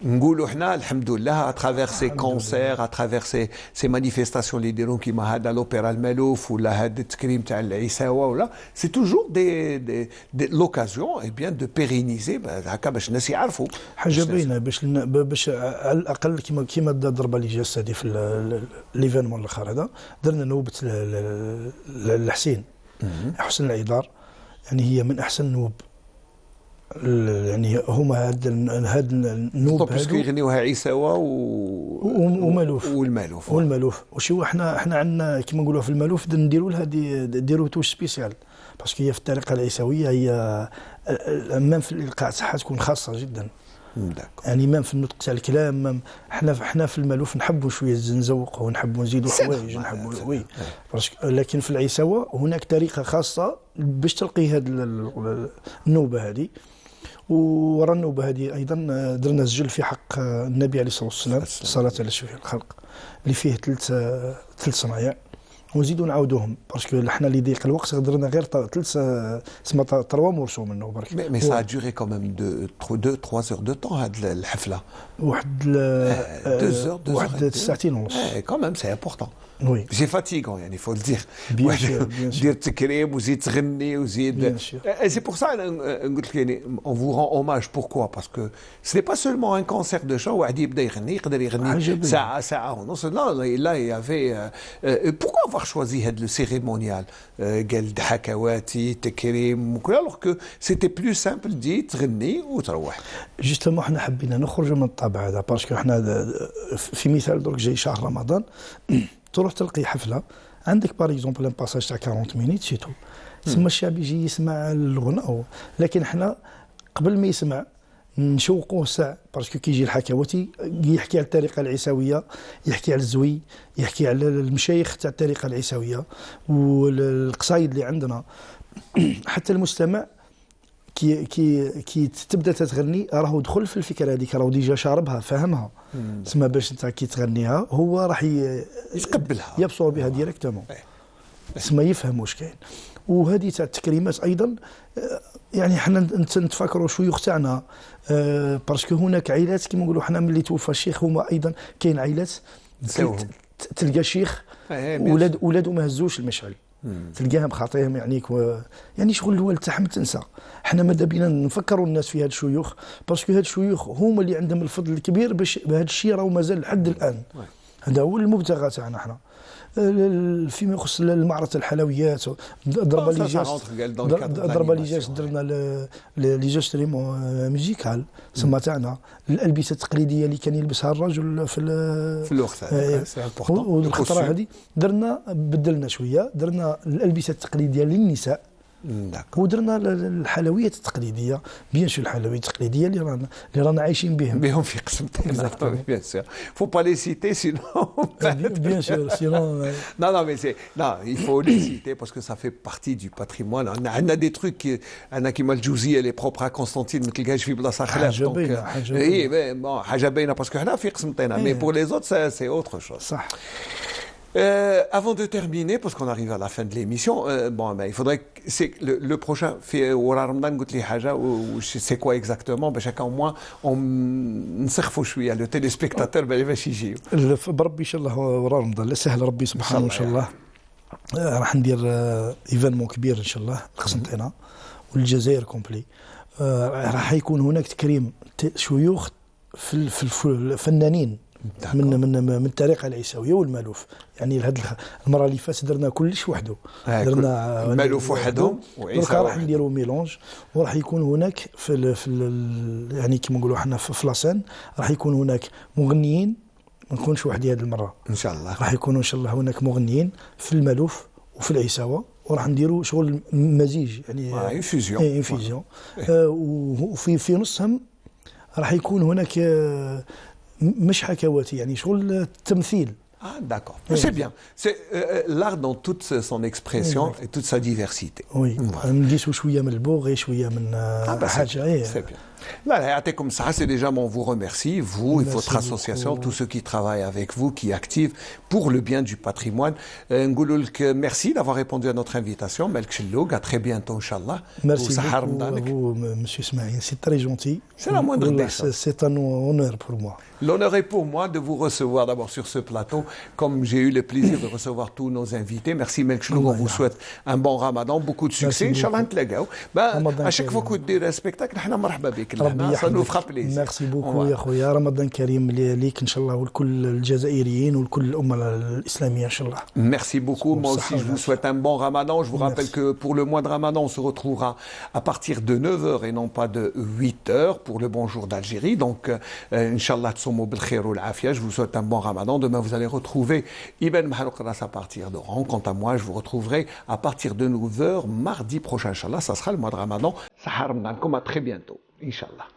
نقولوا حنا الحمد لله à travers ces concerts, à travers ces manifestations اللي يديرون كيما هذا لوبيرا المالوف ولا هذا التكريم تاع العيساوه ولا c'est toujours des l'occasion et bien de pérenniser هكا باش الناس يعرفوا حاجه باينه باش على الاقل كيما الضربه اللي جات هذه في ليفينمون الاخر هذا درنا نوبه الحسين حسن العيدار يعني هي من احسن النوب يعني هما هاد النوب هادو يغنيوها عيساوه والمالوف وشو احنا عندنا كيما نقولوا في المالوف نديروا لها نديروا توش سبيسيال باسكو هي في الطريقه العيساويه هي مام في الالقاء تاعها تكون خاصه جدا يعني مام في النطق تاع الكلام احنا في المالوف نحبوا شويه نزوقوا ونحبوا نزيدوا حوايج نحبوا وي لكن في العيساوه هناك طريقه خاصه باش تلقي هذه النوبه هذه. ورا النوبه هذه ايضا درنا سجل في حق النبي عليه الصلاه والسلام الصلاه على شفيع الخلق اللي فيه ثلاث صنايع ونزيدوا نعاودوهم باسكو حنا اللي ضيق الوقت درنا غير ثلاث سما 3 مورسو منه برك. مي سا دوري كوميم 2-3 heures de temps هاد الحفله. واحد 2 ساعتين ونص. كوميم سي امبورطون. Oui. C'est fatigant, il faut le dire. Bien sûr, bien sûr. Dire تكريم وزيد تغني وزيد. Et c'est pour ça on vous rend hommage. Pourquoi? Parce que ce n'est pas seulement un concert de chant où واحد يبدا يغني يقدر يغني ساعة ونص. Là il y avait pourquoi avoir choisi هذا le cérémonial قال حكواتي تكريم وكل alors que c'était plus simple دي تغني وتروح. Justement احنا حبينا نخرج من الطابع هذا باسكو احنا في مثال درك جاي شهر رمضان تروح تلقي حفله عندك باغ اكزومبل ان باساج تاع 40 مينيت سي تو ثم الشعب يجي يسمع الغناء لكن احنا قبل ما يسمع نشوقوه ساعه باسكو كيجي الحكواتي يحكي على الطريقه العيساويه يحكي على الزوي يحكي على المشايخ تاع الطريقه والقصايد اللي عندنا حتى المستمع كي تبدا تتغني راهو دخل في الفكره هذيك راهو ديجا شاربها فاهمها تسمى باش انت كي تغنيها هو راح يتقبلها يبصر بها ديريكتومون تسمى يفهم واش كاين. وهذه تاع التكريمات ايضا يعني حنا نتفكروا شيوخ تاعنا باسكو هناك عائلات كيما نقولوا حنا ملي توفى الشيخ هما ايضا كاين عائلات تلقى شيخ ولادو ما هزوش المشعل تلقاهم خاطيهم يعني شغل الوالد تاعهم تنسى. احنا ماذا بينا نفكروا الناس في هاد الشيوخ باسكو هاد الشيوخ هما اللي عندهم الفضل الكبير باش بهذا الشيء راهو مازال لحد الان. هذا هو المبتغى تاعنا احنا فيما يخص المعرض الحلويات ضربه لي جاست درنا لي جاستريم ميوزيكال سما تاعنا الالبسه التقليديه اللي كان يلبسها الرجل في الوقت والخطره هذه درنا بدلنا شويه درنا الالبسه التقليديه للنساء ودرنا الحلويات التقليديه بيان سور الحلويات التقليديه اللي رانا عايشين بهم في قسمتين بيان سور فو با لي سيتي سينو بيان سور سينو non mais c'est non il faut les citer parce que ça fait partie du patrimoine. On a des trucs انا كيما الجوزيه اللي بروبر à Constantine ما تلقاهاش في بلاصه خلاف دونك حاجه باينه باسكو حنا في قسمتين مي pour les autres c'est autre chose. صح. Avant de terminer, parce qu'on arrive à la fin de l'émission, il faudrait c'est le prochain ورا رمضان قلت لي حاجه c'est quoi exactement باش هكا au moins نسخفوا شويه لو تيليسبيكتاتور باش يجيو. بربي ان شاء الله ورا رمضان لا سهل ربي سبحانه ان شاء الله راح ندير ايفينمون كبير ان شاء الله قسنطينه والجزائر كومبلي. راح يكون هناك تكريم شيوخ في الفنانين من الطريقه العيساويه والمالوف. يعني هاد المره اللي فاتت درنا كلش وحده درنا المالوف وحدهم وعيساويه راح نديروا ميلونج وراح يكون هناك في يعني كيما نقولوا حنا في لاسين راح يكون هناك مغنيين ما نكونش وحدي هذه المره ان شاء الله. راح يكونوا ان شاء الله هناك مغنيين في المالوف وفي العيساوه، وراح نديروا شغل مزيج يعني انفيزيون. وفي نصهم راح يكون هناك مش حكواتي يعني شغل تمثيل. Ah, d'accord. C'est bien. C'est l'art dans toute son expression et toute sa diversité. Oui. نقيسوا شويه من البوغي شويه من حاجه. C'est bien. Là, comme ça, c'est déjà, on vous remercie, vous et votre association, tous ceux qui travaillent avec vous, qui activent pour le bien du patrimoine. Merci d'avoir répondu à notre invitation. Melk Chilloug, à très bientôt, Inch'Allah. Merci beaucoup, Monsieur Smaïn. C'est très gentil. C'est la moindre des choses. C'est un honneur pour moi. L'honneur est pour moi de vous recevoir d'abord sur ce plateau, comme j'ai eu le plaisir de recevoir tous nos invités. Merci Melk Chilloug, on vous souhaite un bon Ramadan, beaucoup de succès. Inch'Allah, à chaque fois que vous dites un spectacle, ça nous fera plaisir. Merci beaucoup يا خويا. رمضان كريم ليك ان شاء الله ولكل الجزائريين ولكل الامه الاسلاميه ان شاء الله. Merci beaucoup. Moi aussi je vous souhaite un bon Ramadan. Je vous rappelle que pour le mois de Ramadan, on se retrouvera à partir de 9h et non pas de 8h pour le Bonjour d'Algérie. Donc Inch'Allah tsoumou bil khair ou l'afia. Je vous souhaite un bon Ramadan. Demain vous allez retrouver Ibn Mahalouk Ras à partir d'Oran. Quant à moi, je vous retrouverai à partir de 9h mardi prochain Inch'Allah. Ça sera le mois de Ramadan. Sahar Ramadan, à très bientôt. Inch'Allah.